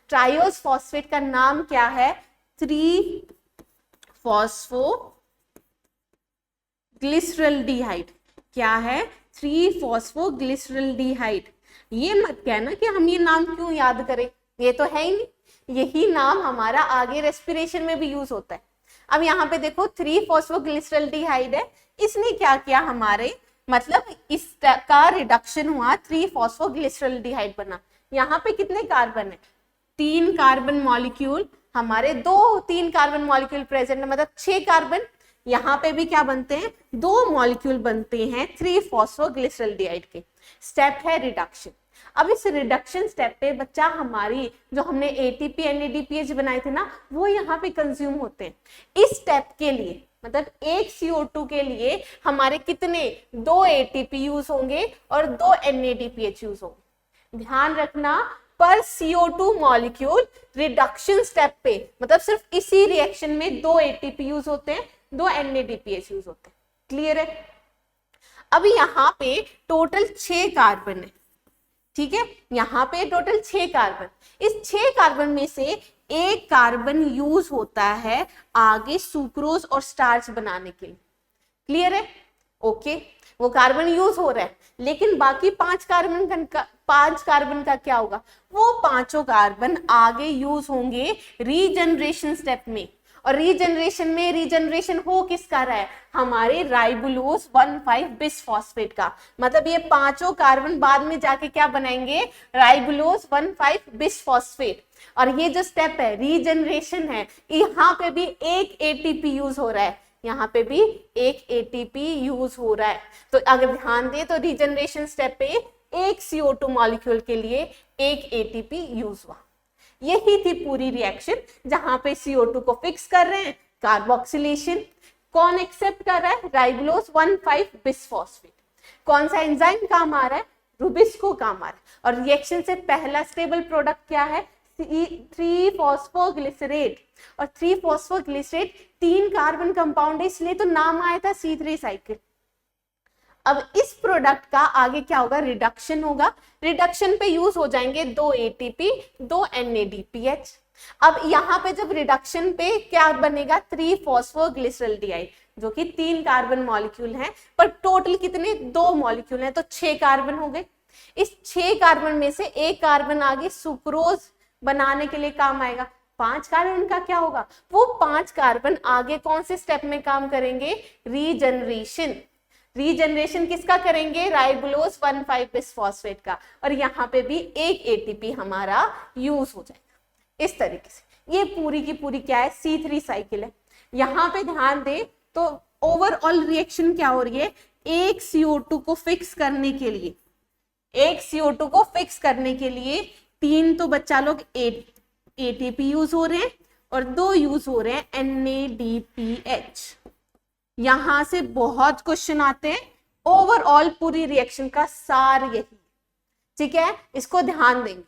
ट्राइओस फॉस्फेट का नाम क्या है, 3-फॉस्फोग्लिसरल्डिहाइड। क्या है, 3-फॉस्फोग्लिसरल्डिहाइड। ये मत कहना कि हम ये नाम क्यों याद करें, ये तो है ही नहीं। यही नाम हमारा आगे रेस्पिरेशन में भी यूज होता है। अब यहाँ पे देखो 3-फॉस्फोग्लिसरॉल्डिहाइड है, इसने क्या किया हमारे, मतलब इसका रिडक्शन हुआ 3-फॉस्फोग्लिसरॉल्डिहाइड बना। यहाँ पे कितने कार्बन है, 3 कार्बन मॉलिक्यूल, हमारे 3 कार्बन मॉलिक्यूल प्रेजेंट है, मतलब 6 कार्बन। यहाँ पे भी क्या बनते हैं, 2 मॉलिक्यूल बनते हैं 3-फॉस्फोग्लिसरॉल्डिहाइड के। स्टेप है रिडक्शन। अब इस रिडक्शन स्टेप पे बच्चा हमारी जो हमने एटीपी NADPH बनाए थे ना, वो यहाँ पे कंज्यूम होते हैं। इस स्टेप के लिए मतलब एक CO2 के लिए हमारे कितने, 2 ATP यूज होंगे और 2 NADPH यूज होंगे। ध्यान रखना, पर CO2 मॉलिक्यूल रिडक्शन स्टेप पे, मतलब सिर्फ इसी रिएक्शन में 2 ATP यूज होते हैं, 2 NADPH यूज होते हैं। क्लियर है? अब यहाँ पे टोटल 6 कार्बन है, ठीक है, यहाँ पे टोटल 6 कार्बन। इस 6 कार्बन में से एक कार्बन यूज होता है आगे सुक्रोज और स्टार्च बनाने के लिए। क्लियर है? ओके, वो कार्बन यूज हो रहा है, लेकिन बाकी 5 कार्बन का क्या होगा, वो पांचों कार्बन आगे यूज होंगे रीजनरेशन स्टेप में। और रीजनरेशन हो किसका रहा है, हमारे राइबोलोज 1,5 बिसफॉस्फेट का। मतलब ये पांचों कार्बन बाद में जाके क्या बनाएंगे, राइबोलोज 1,5 बिसफॉस्फेट। और ये जो स्टेप है रीजनरेशन है, यहाँ पे भी एक ATP यूज हो रहा है, यहाँ पे भी एक ATP यूज हो रहा है। तो अगर ध्यान दे तो रीजनरेशन स्टेप पे एक CO2 मॉलिक्यूल के लिए एक ATP यूज हुआ। यही थी पूरी रिएक्शन, जहां पे CO2 को फिक्स कर रहे हैं, कार्बोक्सिलेशन। कौन एक्सेप्ट कर रहा है, राइबोलोज 1,5 बिसफॉस्फेट। कौन सा एंजाइम काम आ रहा है, रुबिस्को काम आ रहा है। और रिएक्शन से पहला स्टेबल प्रोडक्ट क्या है, 3-फॉस्फोग्लिसरेट। और 3-फॉस्फोग्लिसरेट 3 कार्बन कंपाउंड है, इसलिए तो नाम आया था C3 साइकिल। अब इस प्रोडक्ट का आगे क्या होगा, रिडक्शन होगा। रिडक्शन पे यूज हो जाएंगे 2 ATP 2 NADPH। अब यहाँ पे जब रिडक्शन पे क्या बनेगा, 3-फॉस्फोग्लिसरॉल्डिहाइड, जो कि 3 कार्बन मॉलिक्यूल हैं, पर टोटल कितने, 2 मॉलिक्यूल हैं, तो 6 कार्बन हो गए। इस 6 कार्बन में से एक कार्बन आगे सुक्रोज बनाने के लिए काम आएगा। 5 कार्बन का क्या होगा, वो 5 कार्बन आगे कौन से स्टेप में काम करेंगे, रीजनरेशन। रीजनरेशन किसका करेंगे, राइबोलोज 1,5 बिसफॉस्फेट का। और यहाँ पे भी एक ATP हमारा यूज हो जाएगा। इस तरीके से ये पूरी की पूरी क्या है, C3 साइकिल है। यहाँ पे ध्यान दे तो ओवरऑल रिएक्शन क्या हो रही है, एक CO2 को फिक्स करने के लिए, एक CO2 को फिक्स करने के लिए 3 तो बच्चा लोग ATP यूज हो रहे हैं और 2 यूज हो रहे हैं NADPH। यहां से बहुत क्वेश्चन आते हैं, ओवरऑल पूरी रिएक्शन का सार यही, ठीक है, इसको ध्यान देंगे।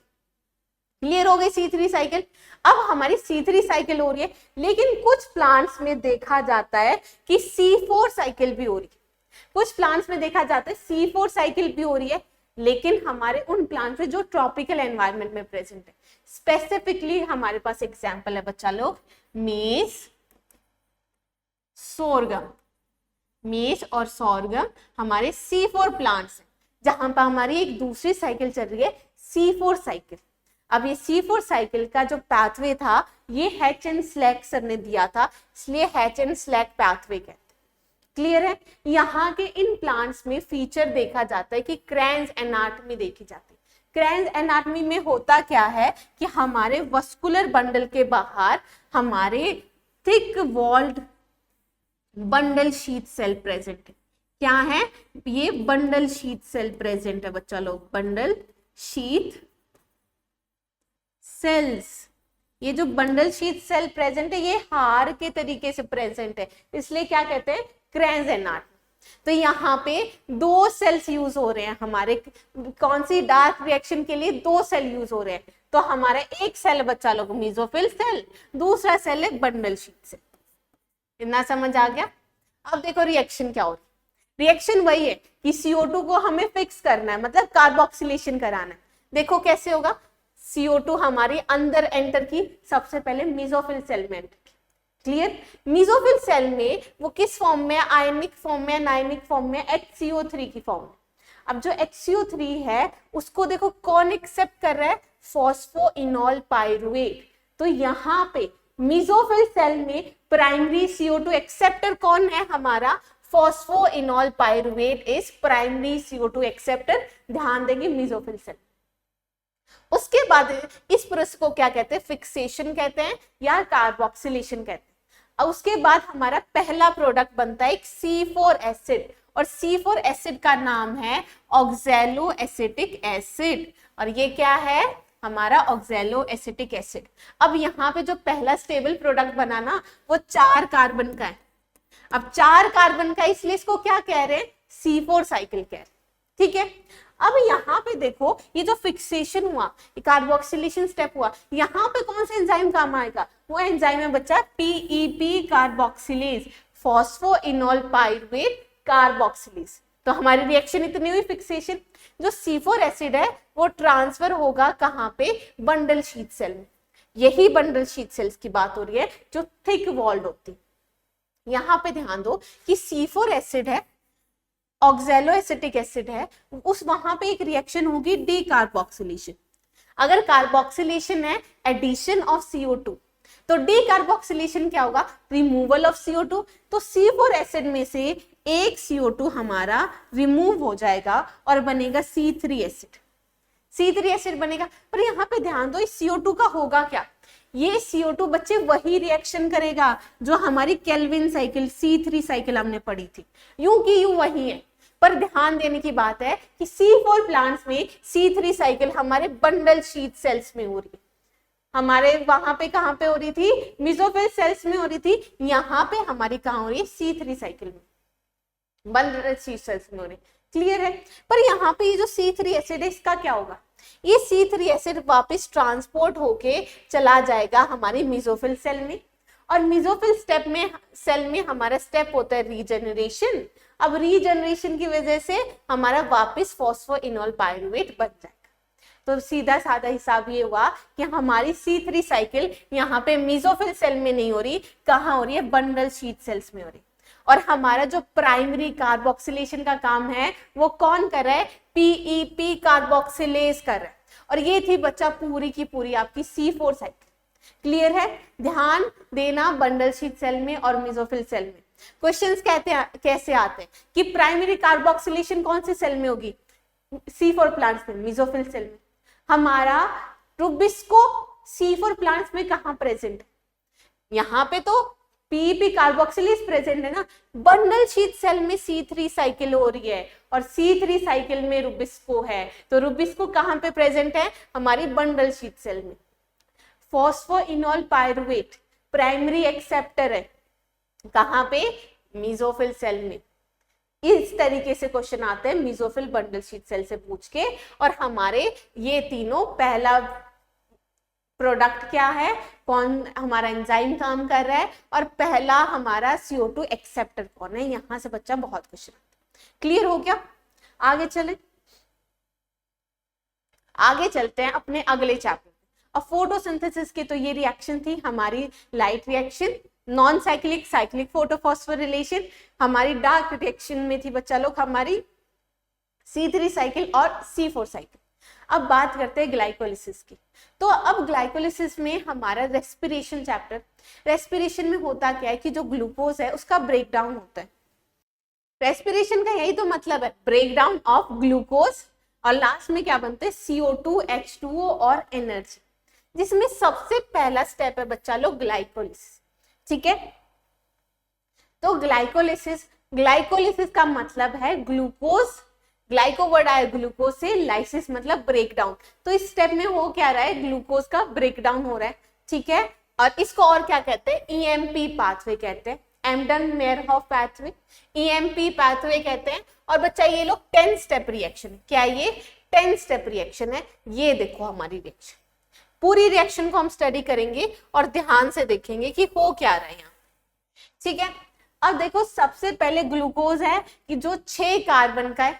क्लियर हो गई C3 साइकिल। अब हमारी C3 साइकिल हो रही है, लेकिन कुछ प्लांट्स में देखा जाता है कि C4 साइकिल भी हो रही है। कुछ प्लांट्स में देखा जाता है C4 साइकिल भी हो रही है, लेकिन हमारे उन प्लांट्स में जो ट्रॉपिकल एनवायरनमेंट में प्रेजेंट है। स्पेसिफिकली हमारे पास एग्जाम्पल है बच्चा लोग, मेज, सोरगम। मेज और सोरगम हमारे C4 प्लांट्स हैं, जहां पर हमारी एक दूसरी साइकिल चल रही है, C4 साइकिल। अब ये C4 साइकिल का जो पाथवे था, ये हैच एंड स्लैक सर ने दिया था, इसलिए हैच एंड स्लैक पाथवे कहते हैं। क्लियर है? यहाँ के इन प्लांट्स में फीचर देखा जाता है कि क्रैंज एनाटॉमी देखी जाती है। क्रैंज एनाटॉमी में होता क्या है कि हमारे वस्कुलर बंडल के बाहर हमारे thick walled bundle sheath cell present है। क्या है ये, बंडल शीथ सेल प्रेजेंट है बच्चा लोग, बंडल शीथ सेल्स। ये जो बंडल शीथ सेल प्रेजेंट है, ये हार के तरीके से प्रेजेंट है, इसलिए क्या कहते हैं, क्रैंज एनाटॉमी। तो यहाँ पे 2 सेल्स यूज हो रहे हैं हमारे, कौन सी, डार्क रिएक्शन के लिए 2 सेल यूज हो रहे हैं। तो हमारा एक सेल बच्चा लोग मेसोफिल सेल, दूसरा सेल है बंडल शीथ सेल। इतना समझ आ गया? अब देखो रिएक्शन क्या हो रही है। रिएक्शन वही है कि CO2 को हमें फिक्स करना है, मतलब कार्बोक्सिलेशन कराना है। देखो कैसे होगा, CO2 हमारी अंदर एंटर की, सबसे पहले मेसोफिल सेल में एंटर की। क्लियर? मेसोफिल सेल में वो किस फॉर्म में, आयनिक फॉर्म में, नाइनिक फॉर्म में, HCO3 की फॉर्म में। अब जो HCO3 है उसको देखो कौन एक्सेप्ट कर रहा है, फॉस्फोइनॉल पाइरुवेट। तो यहाँ पे मेसोफिल सेल में प्राइमरी CO2 एक्सेप्टर कौन है हमारा, phosphoenol pyruvate is primary CO2 acceptor. ध्यान देंगे मेसोफिल सेल। उसके बाद इस प्रोसेस को क्या कहते हैं, फिक्सेशन कहते हैं या कार्बोक्सिलेशन कहते हैं। और उसके बाद हमारा पहला प्रोडक्ट बनता है एक C4 एसिड, और C4 एसिड का नाम है ऑक्सैलो एसिटिक एसिड, और ये क्या है हमारा ऑक्सैलो एसिटिक एसिड। अब यहाँ पे जो पहला स्टेबल प्रोडक्ट बना ना वो 4 कार्बन का है। अब 4 कार्बन का, इसलिए इसको क्या कह रहे हैं, C4 साइकिल कह रहे हैं, ठीक है। अब यहाँ पे देखो ये जो फिक्सेशन हुआ, कार्बोक्सिलेशन स्टेप हुआ, यहाँ पे कौन सा एंजाइम काम आएगा, वो एंजाइम है बच्चा PEP carboxylase, phosphoenol pyruvate carboxylase. तो हमारी रिएक्शन इतनी हुई फिक्सेशन। जो C4 एसिड है वो ट्रांसफर होगा कहाँ पे, बंडल शीथ सेल में। यही बंडल शीथ सेल्स की बात हो रही है जो थिक वॉल्ड होती। यहाँ पे ध्यान दो कि C4 एसिड है, ऑक्सैलो एसिटिक एसिड है, उस वहां पे एक रिएक्शन होगी डी कार्बोक्सिलेशन। अगर कार्बोक्सिलेशन है एडिशन ऑफ CO2, तो डी कार्बोक्सिलेशन क्या होगा, रिमूवल ऑफ CO2। तो C4 एसिड में से एक CO2 हमारा रिमूव हो जाएगा और बनेगा C3 एसिड। C3 एसिड बनेगा। पर यहाँ पे ध्यान दो इस CO2 का होगा क्या, ये CO2 बच्चे वही रिएक्शन करेगा जो हमारी केल्विन साइकिल C3 साइकिल हमने पढ़ी थी, यूं की यूं वही है। पर ध्यान देने की बात है कि C4 प्लांट्स में C3 साइकिल हमारे बंडल शीथ सेल्स में हो रही है। हमारे वहां पे कहां पे हो रही थी, मेसोफिल सेल्स में हो रही थी, यहाँ पे हमारी कहां हो रही है, C3 साइकिल में, बंडल शीथ सेल्स में हो रही है। क्लियर है। पर यहाँ पे ये जो C3 एसिड है इसका क्या होगा, ये C3 एसिड वापस ट्रांसपोर्ट होके चला जाएगा हमारी मेसोफिल सेल में, और मेसोफिल स्टेप में सेल में हमारा स्टेप होता है रीजनरेशन। अब रीजनरेशन की वजह से हमारा वापस फॉस्फोइनॉल पाइरुवेट बन जाएगा। तो सीधा साधा हिसाब ये हुआ कि हमारी C3 साइकिल यहाँ पे मेसोफिल सेल में नहीं हो रही, कहाँ हो रही है, बंडल शीथ सेल्स में हो रही। और हमारा जो प्राइमरी कार्बोक्सिलेशन का काम है वो कौन कर रहा है, PEP कार्बोक्सिलेज कर रहा है। और ये थी बच्चा पूरी की पूरी आपकी C4 साइकिल। क्लियर है। ध्यान देना बंडल शीथ सेल में और मेसोफिल सेल में क्वेश्चंस कैसे आते हैं कि प्राइमरी कार्बोक्सिलेशन कौन से सेल में होगी, C4 प्लांट्स में, मेसोफिल सेल में। हमारा रुबिस्को C4 प्लांट्स में कहां प्रेजेंट है, यहाँ पे तो PEP कार्बोक्सिलेज प्रेजेंट है ना। बंडल शीथ सेल में C3 साइकिल हो रही है और C3 साइकिल में रुबिस्को है, तो रुबिस्को कहां पे प्रेजेंट है, हमारी बंडल शीथ सेल में। फॉस्फोइनॉल पाइरुवेट प्राइमरी एक्सेप्टर है, कहां पे, मेसोफिल सेल में। इस तरीके से क्वेश्चन आते हैं मेसोफिल बंडल शीथ सेल से पूछ के। और हमारे ये तीनों, पहला प्रोडक्ट क्या है, कौन हमारा एंजाइम काम कर रहा है, और पहला हमारा CO2 एक्सेप्टर कौन है, यहां से बच्चा बहुत क्वेश्चन आता है। क्लियर हो गया। आगे चले, आगे चलते हैं अपने अगले चैप्टर। अब फोटोसिंथेसिस की तो ये रिएक्शन थी हमारी light reaction, non cyclic cyclic photophosphorylation. हमारी डार्क रिएक्शन में थी बच्चा लोग हमारी C3 साइकिल और C4 साइकिल। अब बात करते हैं ग्लाइकोलिसिस की। तो अब ग्लाइकोलिसिस में हमारा रेस्पिरेशन चैप्टर, रेस्पिरेशन में होता क्या है कि जो ग्लूकोज है उसका ब्रेक डाउन होता है। रेस्पिरेशन का यही तो मतलब है, ब्रेक डाउन ऑफ ग्लूकोज, और लास्ट में क्या बनते हैं, CO2, H2O और एनर्जी, जिसमें सबसे पहला स्टेप है बच्चा लोग ग्लाइकोलिसिस। ठीक है। तो ग्लाइकोलिसिस का मतलब है ग्लूकोज, ग्लाइको वर्ड आया ग्लूकोज से, लाइसिस मतलब ब्रेक डाउन। तो इस स्टेप में हो क्या रहा है, ग्लूकोज का ब्रेक डाउन हो रहा है। ठीक है। और इसको और क्या कहते हैं, EMP पाथवे कहते हैं, एम्डन मेयरहॉफ पाथवे, EMP पाथवे कहते हैं। और बच्चा ये लोग 10 स्टेप रिएक्शन, क्या ये 10 स्टेप रिएक्शन है। ये देखो हमारी रिएक्शन, पूरी रिएक्शन को हम स्टडी करेंगे और ध्यान से देखेंगे कि हो क्या रहा है यहाँ। ठीक है। अब देखो सबसे पहले ग्लूकोज है कि जो 6 कार्बन का है।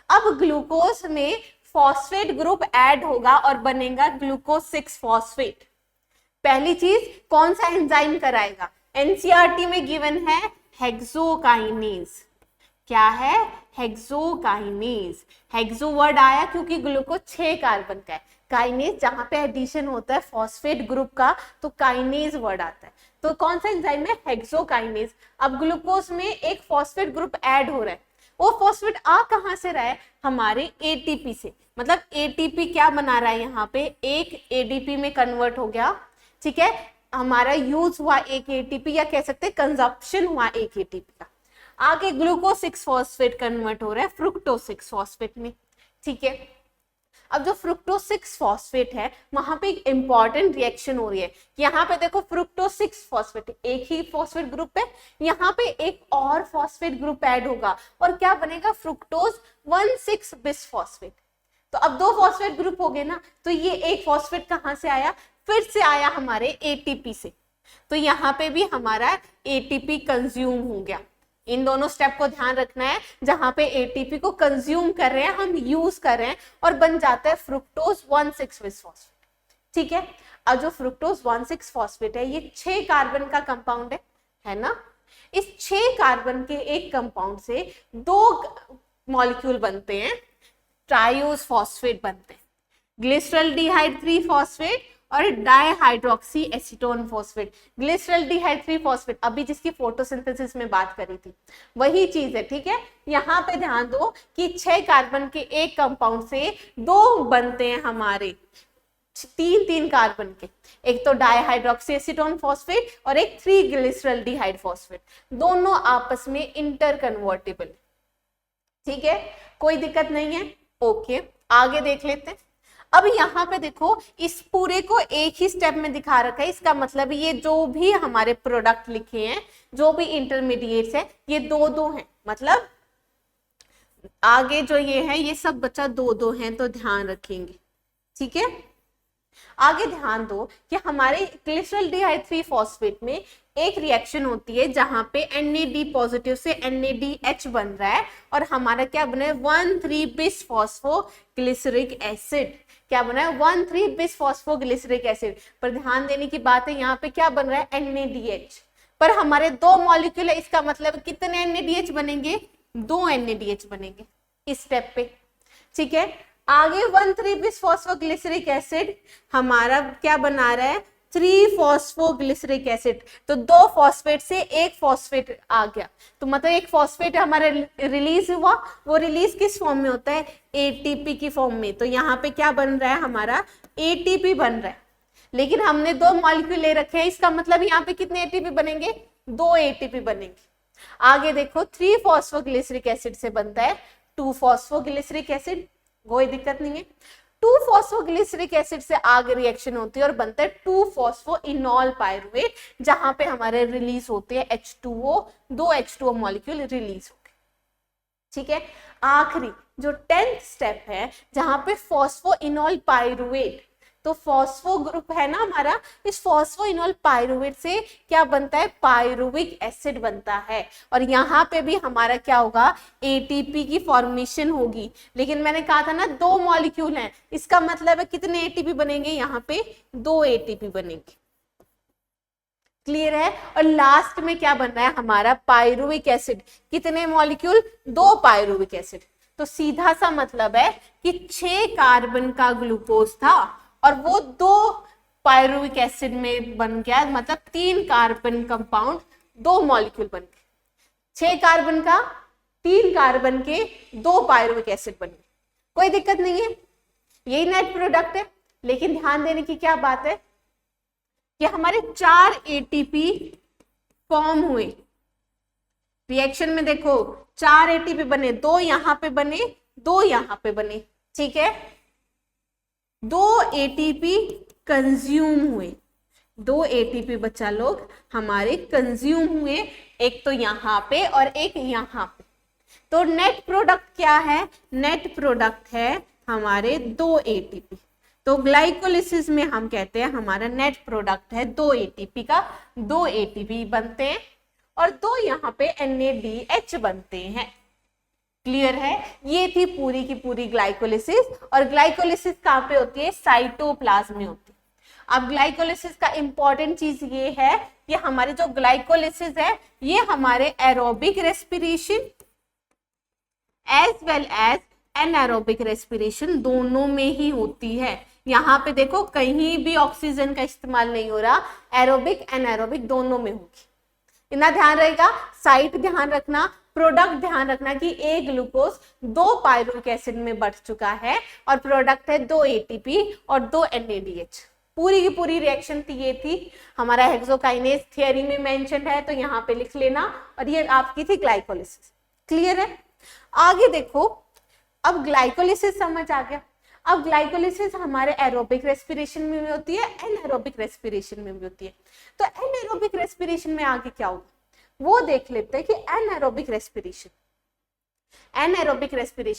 अब ग्लूकोज में फॉस्फेट ग्रुप ऐड होगा और बनेगा ग्लूकोज 6 फॉस्फेट। पहली चीज कौन सा एंजाइम कराएगा, NCERT में गिवन है हेक्सोकाइनेज। क्या है? हेक्सोकाइनेज। हेक्सो वर्ड आया क्योंकि ग्लूकोज 6 कार्बन का है। काइनेज जहां पे एडिशन होता है फॉस्फेट ग्रुप का, तो काइनेज वर्ड आता है। तो कौन सा एंजाइम है? हेक्सोकाइनेज। अब ग्लूकोज में एक फॉस्फेट ग्रुप ऐड हो रहा है, वो फॉस्फेट आ कहां से रहा है? हमारे एटीपी से। मतलब एटीपी क्या बना रहा है यहाँ पे? एक एडीपी में कन्वर्ट हो गया, ठीक है, हमारा यूज हुआ एक एटीपी, या कह सकते हैं कंजप्शन हुआ एक एटीपी का। आगे ग्लूकोज 6 फॉस्फेट कन्वर्ट हो रहा है फ्रुक्टोज 6 फॉस्फेट में, ठीक है। अब जो फ्रुक्टोज 6 फॉस्फेट है, वहां पे एक इंपॉर्टेंट रिएक्शन हो रही है। यहाँ पे देखो फ्रुक्टोज 6 फॉस्फेट, एक ही फॉस्फेट ग्रुप है, यहाँ पे एक और फॉस्फेट ग्रुप ऐड होगा और क्या बनेगा? Fructose 1,6 bis phosphate. तो अब 2 फॉस्फेट ग्रुप हो गए ना, तो ये एक फॉस्फेट कहां से आया? फिर से आया हमारे एटीपी से। तो यहाँ पे भी हमारा एटीपी कंज्यूम हो गया। इन दोनों स्टेप को ध्यान रखना है, जहां पे एटीपी को कंज्यूम कर रहे हैं हम, यूज कर रहे हैं, और बन जाता है फ्रुक्टोज 1,6 बिस फॉस्फेट, ठीक है। अब जो फ्रुक्टोज 1,6 फॉस्फेट है, ये 6 कार्बन का कंपाउंड है ना। इस 6 कार्बन के एक कंपाउंड से 2 मॉलिक्यूल बनते हैं, ट्राइओज फॉस्फेट बनते हैं, ग्लिसरल्डिहाइड 3 फॉस्फेट और dihydroxy acetone phosphate. Glyceraldehyde 3 phosphate अभी जिसकी फोटोसिंथेसिस में बात करी थी, वही चीज है, ठीक है। यहाँ पे ध्यान दो कि 6 कार्बन के एक कंपाउंड से 2 बनते हैं हमारे 3 कार्बन के, एक तो डाइहाइड्रोक्सी एसीटोन फॉस्फेट और एक 3 ग्लिसरल्डिहाइड फॉस्फेट, दोनों आपस में इंटर कन्वर्टेबल, ठीक है, कोई दिक्कत नहीं है। ओके, आगे देख लेते हैं। अब यहाँ पे देखो, इस पूरे को एक ही स्टेप में दिखा रखा है, इसका मतलब ये जो भी हमारे प्रोडक्ट लिखे हैं, जो भी इंटरमीडिएट्स है, ये 2-2 हैं। मतलब आगे जो ये है, ये सब बच्चा 2-2 हैं, तो ध्यान रखेंगे, ठीक है। आगे ध्यान दो कि हमारे ग्लिसरल्डिहाइड 3 फॉस्फेट में एक रिएक्शन होती है जहां पे NAD पॉजिटिव से NADH बन रहा है, और हमारा क्या बना है? 1,3 बिस फॉस्फोग्लिसरिक एसिड। क्या बना है? 1,3 बिस फॉस्फोग्लिसरिक एसिड। पर ध्यान देने की बात है, यहाँ पे क्या बन रहा है? NADH। पर हमारे 2 मॉलिक्यूल है, इसका मतलब कितने NADH बनेंगे? 2 NADH बनेंगे इस स्टेप पे, ठीक है। आगे 1,3 बिस फॉस्फोग्लिसरिक एसिड हमारा क्या बना रहा है? 3 फॉस्फोग्लिसरिक एसिड। तो 2 फॉस्फेट से एक फॉस्फेट आ गया, तो मतलब एक फॉस्फेट हमारा रिलीज हुआ, वो रिलीज किस फॉर्म में होता है? एटीपी की फॉर्म में। तो यहाँ पे क्या बन रहा है? हमारा एटीपी बन रहा है। लेकिन हमने 2 मॉलिक्यूल ले रखे हैं, इसका मतलब यहाँ पे कितने एटीपी बनेंगे? 2 एटीपी बनेंगे। आगे देखो, 3 फॉस्फोग्लिसरिक एसिड से बनता है 2 फॉस्फोग्लिसरिक एसिड, कोई दिक्कत नहीं है। 2 फॉस्फोग्लिसरिक एसिड से आगे रिएक्शन होती है और बनता है 2 फॉस्फोइनॉल पायरुवेट, जहां पे हमारे रिलीज होते हैं H2O, 2 H2O मॉलिक्यूल रिलीज हो गए, ठीक है। आखिरी जो 10th स्टेप है, जहां पे फॉस्फोइनॉल पायरुवेट, तो फॉस्फो ग्रुप है ना हमारा, इस फॉस्फोइनॉल पायरुवेट से क्या बनता है? पायरुविक एसिड बनता है, और यहाँ पे भी हमारा क्या होगा? एटीपी की फॉर्मेशन होगी। लेकिन मैंने कहा था ना 2 मॉलिक्यूल हैं, इसका मतलब है कितने एटीपी बनेंगे? यहाँ पे 2 एटीपी बनेंगे, क्लियर है। और लास्ट में क्या बन रहा है? हमारा पायरुविक एसिड। कितने मॉलिक्यूल? 2 pyruvic acid. तो सीधा सा मतलब है कि 6 कार्बन का ग्लूकोज था और वो 2 पायरुविक एसिड में बन गया, मतलब 3 कार्बन कंपाउंड 2 मॉलिक्यूल बन गए। 6 कार्बन का 3 कार्बन के 2 पायरुविक एसिड बन गए, कोई दिक्कत नहीं है, यही नेट प्रोडक्ट है। लेकिन ध्यान देने की क्या बात है कि हमारे 4 एटीपी फॉर्म हुए रिएक्शन में। देखो 4 एटीपी बने, 2 यहां पे बने, 2 यहां पे बने, ठीक है। 2 एटीपी कंज्यूम हुए, 2 एटीपी बच्चा लोग हमारे कंज्यूम हुए, एक तो यहां पे और एक यहां पे। तो नेट प्रोडक्ट क्या है? नेट प्रोडक्ट है हमारे 2 एटीपी। तो ग्लाइकोलिसिस में हम कहते हैं हमारा नेट प्रोडक्ट है 2 एटीपी का, 2 एटीपी बनते हैं और 2 यहाँ पे NADH बनते हैं, क्लियर है। ये थी पूरी की पूरी ग्लाइकोलिसिस। और ग्लाइकोलिसिस कहाँ पे होती है? साइटोप्लाज्म में होती है। अब ग्लाइकोलिसिस का इंपॉर्टेंट चीज ये है कि हमारे जो ग्लाइकोलिसिस है, ये हमारे aerobic respiration as well as anaerobic respiration दोनों में ही होती है। यहाँ पे देखो कहीं भी ऑक्सीजन का इस्तेमाल नहीं हो रहा, एरोबिक एनारोबिक दोनों में होगी। इतना ध्यान रहेगा, साइट ध्यान रखना, प्रोडक्ट ध्यान रखना कि एक ग्लूकोज 2 पायरुविक एसिड में बढ़ चुका है और प्रोडक्ट है 2 एटीपी और 2 NADH। पूरी की पूरी रिएक्शन ये थी, हमारा हेक्सोकाइनेज थियरी में मेंशन है तो यहाँ पे लिख लेना, और ये आपकी थी ग्लाइकोलिसिस। क्लियर है? आगे देखो, अब ग्लाइकोलिसिस समझ आ गया। अब ग्लाइकोलिसिस हमारे एरोबिक रेस्पिरेशन में भी होती है, एनारोबिक रेस्पिरेशन में भी होती है। तो एनारोबिक रेस्पिरेशन में आगे क्या होगा वो देख लेते हैं कि एनारोबिक रेस्पिरेशन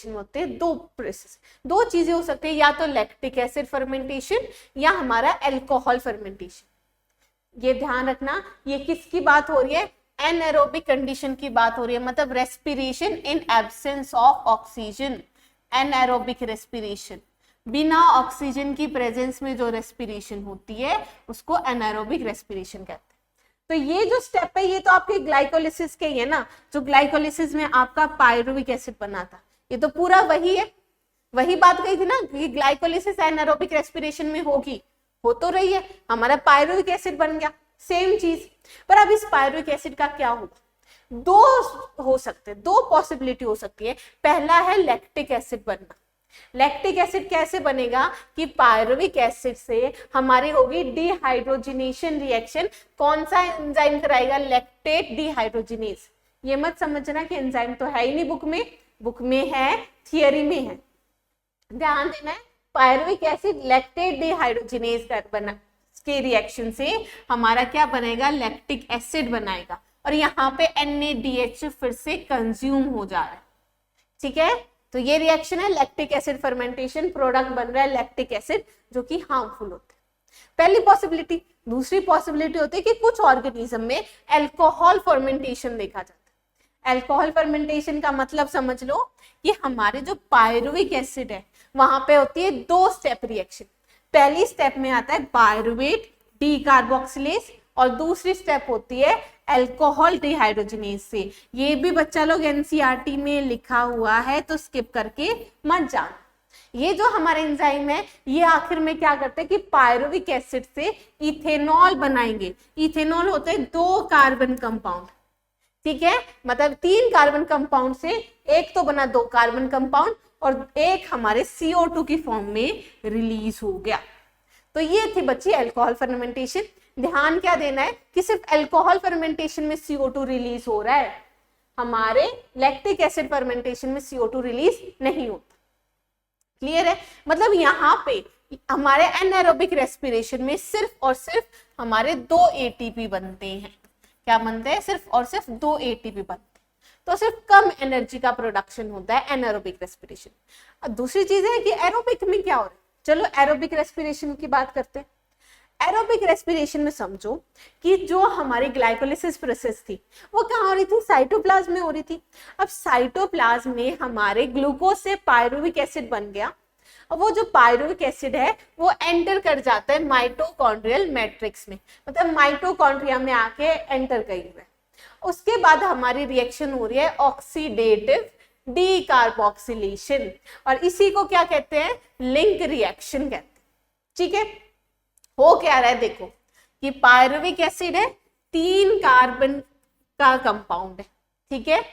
में होते हैं दो चीजें हो सकती है, या तो लैक्टिक एसिड फर्मेंटेशन या हमारा अल्कोहल फर्मेंटेशन। ये ध्यान रखना, ये किसकी बात हो रही है? एनारोबिक कंडीशन की बात हो रही है, मतलब respiration in absence of oxygen. Anaerobic respiration, बिना ऑक्सीजन की प्रेजेंस में जो रेस्पिरेशन होती है उसको एनारोबिक रेस्पिरेशन कहते हैं। तो ये जो स्टेप है ये तो आपके ग्लाइकोलिसिस के ही है ना, जो ग्लाइकोलिसिस में आपका पायरुविक एसिड बना था, ये तो पूरा वही है, वही बात कही थी ना कि ग्लाइकोलिसिस एनारोबिक रेस्पिरेशन में होगी, हो तो रही है, हमारा पायरुविक एसिड बन गया, सेम चीज। पर अब इस पायरुविक एसिड का क्या होगा? दो हो सकते, दो पॉसिबिलिटी हो सकती है। पहला है लैक्टिक एसिड बनना। लैक्टिक एसिड कैसे बनेगा कि पायरुविक एसिड से हमारी होगी डिहाइड्रोजिनेशन रिएक्शन। कौन सा एंजाइम कराएगा? Lactate dehydrogenase. ये मत समझना कि एंजाइम तो है ही नहीं बुक में है, थियरी में है, ध्यान देना है। पायरुविक एसिड लैक्टेट डिहाइड्रोजिनेज का बना के रिएक्शन से हमारा क्या बनेगा? लैक्टिक एसिड बनाएगा, और यहाँ पे NADH फिर से कंज्यूम हो जा रहा है। ठीक है, तो ये रिएक्शन है लैक्टिक एसिड फर्मेंटेशन, प्रोडक्ट बन रहा है लैक्टिक एसिड जो कि हार्मफुल होते हैं। पहली पॉसिबिलिटी। दूसरी पॉसिबिलिटी होती है कि कुछ ऑर्गेनिज्म में अल्कोहल फर्मेंटेशन देखा जाता है। अल्कोहल फर्मेंटेशन का मतलब समझ लो कि हमारे जो पायरुविक एसिड है वहां पे होती है 2 स्टेप रिएक्शन। पहली स्टेप में आता है पायरुवेट डीकार्बोक्सिलेज और दूसरी स्टेप होती है अल्कोहल डिहाइड्रोजिनेज से। ये भी बच्चा लोग NCERT में लिखा हुआ है तो स्किप करके मत जाना। ये जो हमारे एंजाइम है ये आखिर में क्या करते हैं कि पायरुविक एसिड से इथेनॉल बनाएंगे। इथेनॉल होते हैं 2 कार्बन कंपाउंड, ठीक है, मतलब 3 कार्बन कंपाउंड से एक तो बना 2 कार्बन कंपाउंड और एक हमारे CO2 की फॉर्म में रिलीज हो गया। तो ये थी बच्ची अल्कोहल फर्मेंटेशन। ध्यान क्या देना है कि सिर्फ अल्कोहल फर्मेंटेशन में CO2 रिलीज हो रहा है, हमारे लैक्टिक एसिड फर्मेंटेशन में CO2 रिलीज नहीं होता। क्लियर है? मतलब यहाँ पे हमारे एनारोबिक रेस्पिरेशन में सिर्फ और सिर्फ हमारे 2 ATP बनते हैं। क्या बनते हैं? सिर्फ और सिर्फ 2 ATP बनते हैं, तो सिर्फ कम एनर्जी का प्रोडक्शन होता है एनारोबिक रेस्पिरेशन। अब दूसरी चीज है कि एरोबिक में क्या हो रहा है। चलो एरोबिक रेस्पिरेशन की बात करते हैं। एरोबिक रेस्पिरेशन में समझो कि जो हमारी ग्लाइकोलिसिस प्रोसेस थी वो कहाँ हो रही थी? साइटोप्लाज्म में हो रही थी। अब साइटोप्लाज्म में हमारे ग्लूकोज से पायरुविक एसिड बन गया, और वो जो पायरुविक एसिड है वो एंटर कर जाता है माइटोकॉन्ड्रियल मैट्रिक्स में, मतलब माइटोकॉन्ड्रिया में आके एंटर कर गया। उसके बाद हमारी रिएक्शन हो रही है ऑक्सीडेटिव डीकार्बोक्सिलेशन, और इसी को क्या कहते हैं? लिंक रिएक्शन कहते हैं। ठीक है, हो क्या रहा है देखो कि पायरुविक एसिड है, 3 कार्बन का कंपाउंड है, ठीक है,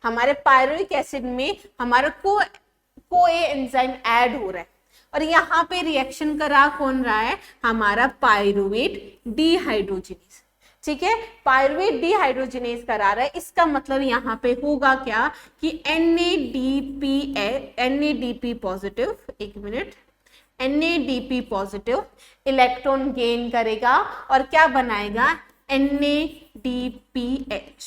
हमारे पायरुविक एसिड में हमारा कोए एंजाइम ऐड हो रहा है, और यहाँ पे रिएक्शन करा कौन रहा है? हमारा पायरुवेट डीहाइड्रोजिनेज। ठीक है, पायरुवेट डीहाइड्रोजिनेज करा रहा है। इसका मतलब यहाँ पे होगा क्या कि NADP पॉजिटिव, एक minute, NADP positive electron gain करेगा और क्या बनाएगा? NADPH।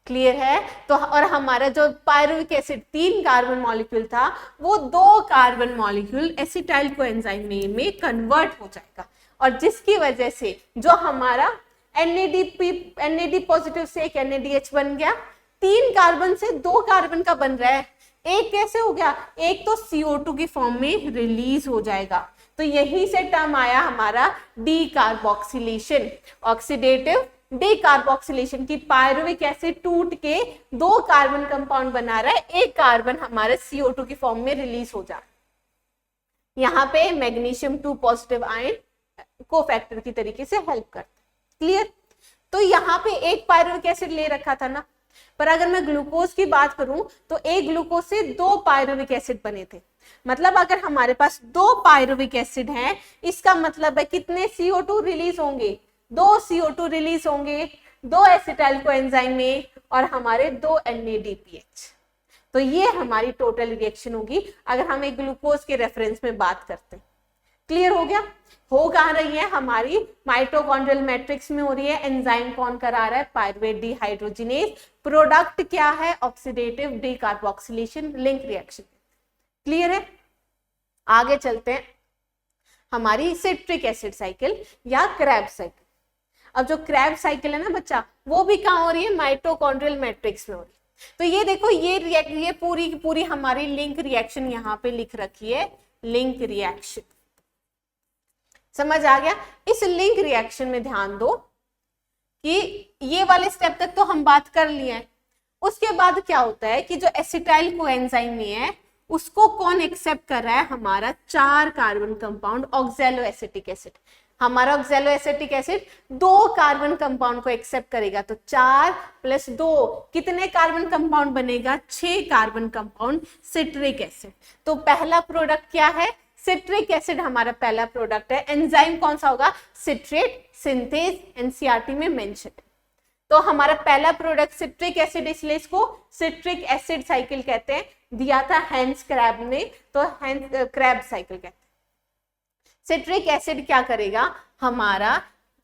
क्लियर है? तो और हमारा जो पायरुविक एसिड 3 कार्बन मॉलिक्यूल था वो 2 कार्बन मॉलिक्यूल एसिटाइल कोएंजाइम में कन्वर्ट हो जाएगा, और जिसकी वजह से जो हमारा NAD पॉजिटिव से एक NADH बन गया, 3 कार्बन से 2 कार्बन का बन रहा है, एक कैसे हो गया? एक तो CO2 की फॉर्म में रिलीज हो जाएगा। तो यही से टर्म आया हमारा डीकार्बोक्सिलेशन, ऑक्सीडेटिव डी कार्बोक्सिलेशन की पायरुविक एसिड टूट के 2 कार्बन कंपाउंड बना रहा है, एक कार्बन हमारे CO2 की फॉर्म में रिलीज हो जा रहा है। यहाँ पे मैग्नीशियम 2 पॉजिटिव आयन कोफैक्टर की तरीके से हेल्प करता है। क्लियर? तो यहाँ पे एक पायरुविक एसिड ले रखा था ना, पर अगर मैं ग्लूकोज की बात करूं तो एक ग्लूकोज से 2 पायरुविक एसिड बने थे। मतलब अगर हमारे पास 2 पायरुविक एसिड हैं, इसका मतलब है कितने CO2 रिलीज होंगे? 2 CO2 रिलीज होंगे, 2 एसिटाइल कोएंजाइम में और हमारे 2 NADPH। तो ये हमारी टोटल रिएक्शन होगी अगर हम एक ग्लूकोज के रेफरेंस में बात करते हैं। क्लियर हो गया? हो कहाँ रही है? हमारी माइटोकॉन्ड्रियल मैट्रिक्स में हो रही है। एंजाइम कौन करा रहा है? Pyruvate dehydrogenase. प्रोडक्ट क्या है? Oxidative decarboxylation link reaction. Clear है? आगे चलते हैं, हमारी सिट्रिक एसिड साइकिल या क्रैब साइकिल। अब जो क्रैब साइकिल है ना बच्चा, वो भी कहाँ हो रही है? माइटोकॉन्ड्रियल मैट्रिक्स में हो रही है। तो ये देखो, ये पूरी की पूरी हमारी लिंक रिएक्शन यहाँ पे लिख रखी है, लिंक रिएक्शन। समझ आ गया? इस लिंक रिएक्शन में ध्यान दो कि ये वाले स्टेप तक तो हम बात कर लिए हैं। उसके बाद क्या होता है कि जो एसिटाइल कोएंजाइम में है उसको कौन एक्सेप्ट कर रहा है? हमारा 4 carbon compound oxaloacetic acid. हमारा oxaloacetic acid 2 carbon compound को एक्सेप्ट करेगा, तो 4 + 2 कितने कार्बन कंपाउंड बनेगा? 6 कार्बन कंपाउंड सिट्रिक एसिड। तो पहला प्रोडक्ट क्या है? सिट्रिक एसिड हमारा पहला प्रोडक्ट है। एंजाइम कौन सा होगा? सिट्रेट सिंथेज, एनसीईआरटी में मेंशन। तो हमारा पहला प्रोडक्ट सिट्रिक एसिड, इसलिए इसको सिट्रिक एसिड साइकिल कहते हैं। दिया था हैंस क्रैब ने, तो हैंस क्रैब साइकिल कहते हैं। सिट्रिक एसिड क्या करेगा? हमारा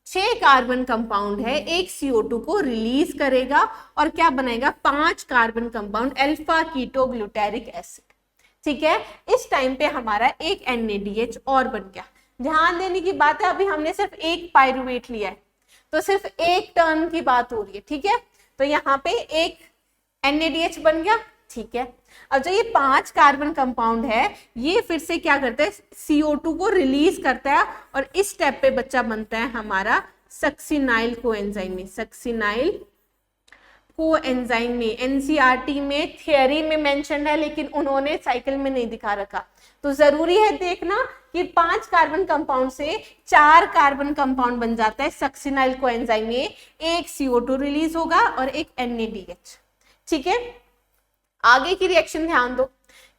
6 कार्बन कंपाउंड है, एक CO2 को रिलीज करेगा और क्या बनाएगा? 5 carbon compound alpha keto glutaric acid. ठीक है? इस टाइम पे हमारा एक NADH और बन गया। ध्यान देने की बात है, अभी हमने सिर्फ एक पायरुवेट लिया है, तो सिर्फ एक टर्न की बात हो रही है। ठीक है? तो यहाँ पे एक NADH बन गया। ठीक है? अब जो ये 5 कार्बन कंपाउंड है, ये फिर से क्या करता है? CO2 को रिलीज करता है और इस स्टेप पे बच्चा बनता है हमारा सक्सिनाइल कोएंजाइम में। सक्सिनाइल कोएंजाइम में एनसीईआरटी में थियरी में मेंशन है, लेकिन उन्होंने साइकिल में नहीं दिखा रखा। तो जरूरी है देखना कि 5 कार्बन कंपाउंड से 4 कार्बन कंपाउंड बन जाता है सक्सिनाइल कोएंजाइम में। एक CO2 रिलीज होगा और एक NADH। ठीक है? आगे की रिएक्शन ध्यान दो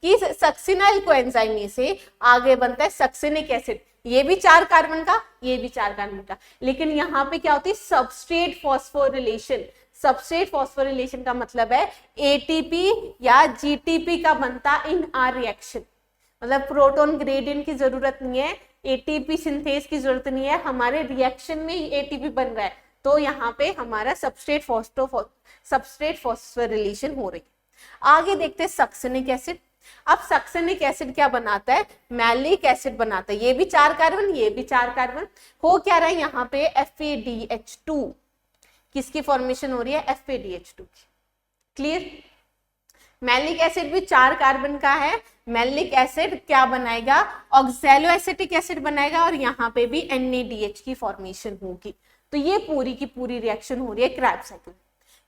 कि सक्सिनाइल कोएंजाइम में से आगे बनता है सक्सिनिक एसिड। ये भी 4 कार्बन का, ये भी 4 कार्बन का, लेकिन यहाँ पे क्या होती है? Substrate phosphorylation. सबस्ट्रेट फॉस्फोरिलेशन का मतलब है ATP या GTP का बनता इन आर रिएक्शन। मतलब प्रोटॉन ग्रेडियंट की जरूरत नहीं है, ATP सिंथेज की जरूरत नहीं है, हमारे रिएक्शन में ही ATP बन रहा है। तो यहाँ पे हमारा सबस्ट्रेट फॉस्फोरिलेशन हो रही है। आगे देखते हैं सक्सिनिक एसिड। अब सक्सिनिक एसिड क्या बनाता है? मैलिक एसिड बनाता है। ये भी 4 कार्बन, ये भी 4 कार्बन। हो क्या रहा है यहाँ पे? FADH2। किसकी फॉर्मेशन हो रही है? FADH2 की। क्लियर? मैलिक एसिड भी 4 कार्बन का है। मैलिक एसिड क्या बनाएगा? ऑक्सैलो एसिटिक एसिड बनाएगा और यहाँ पे भी NADH की फॉर्मेशन होगी। तो ये पूरी की पूरी रिएक्शन हो रही है क्रैब साइकिल।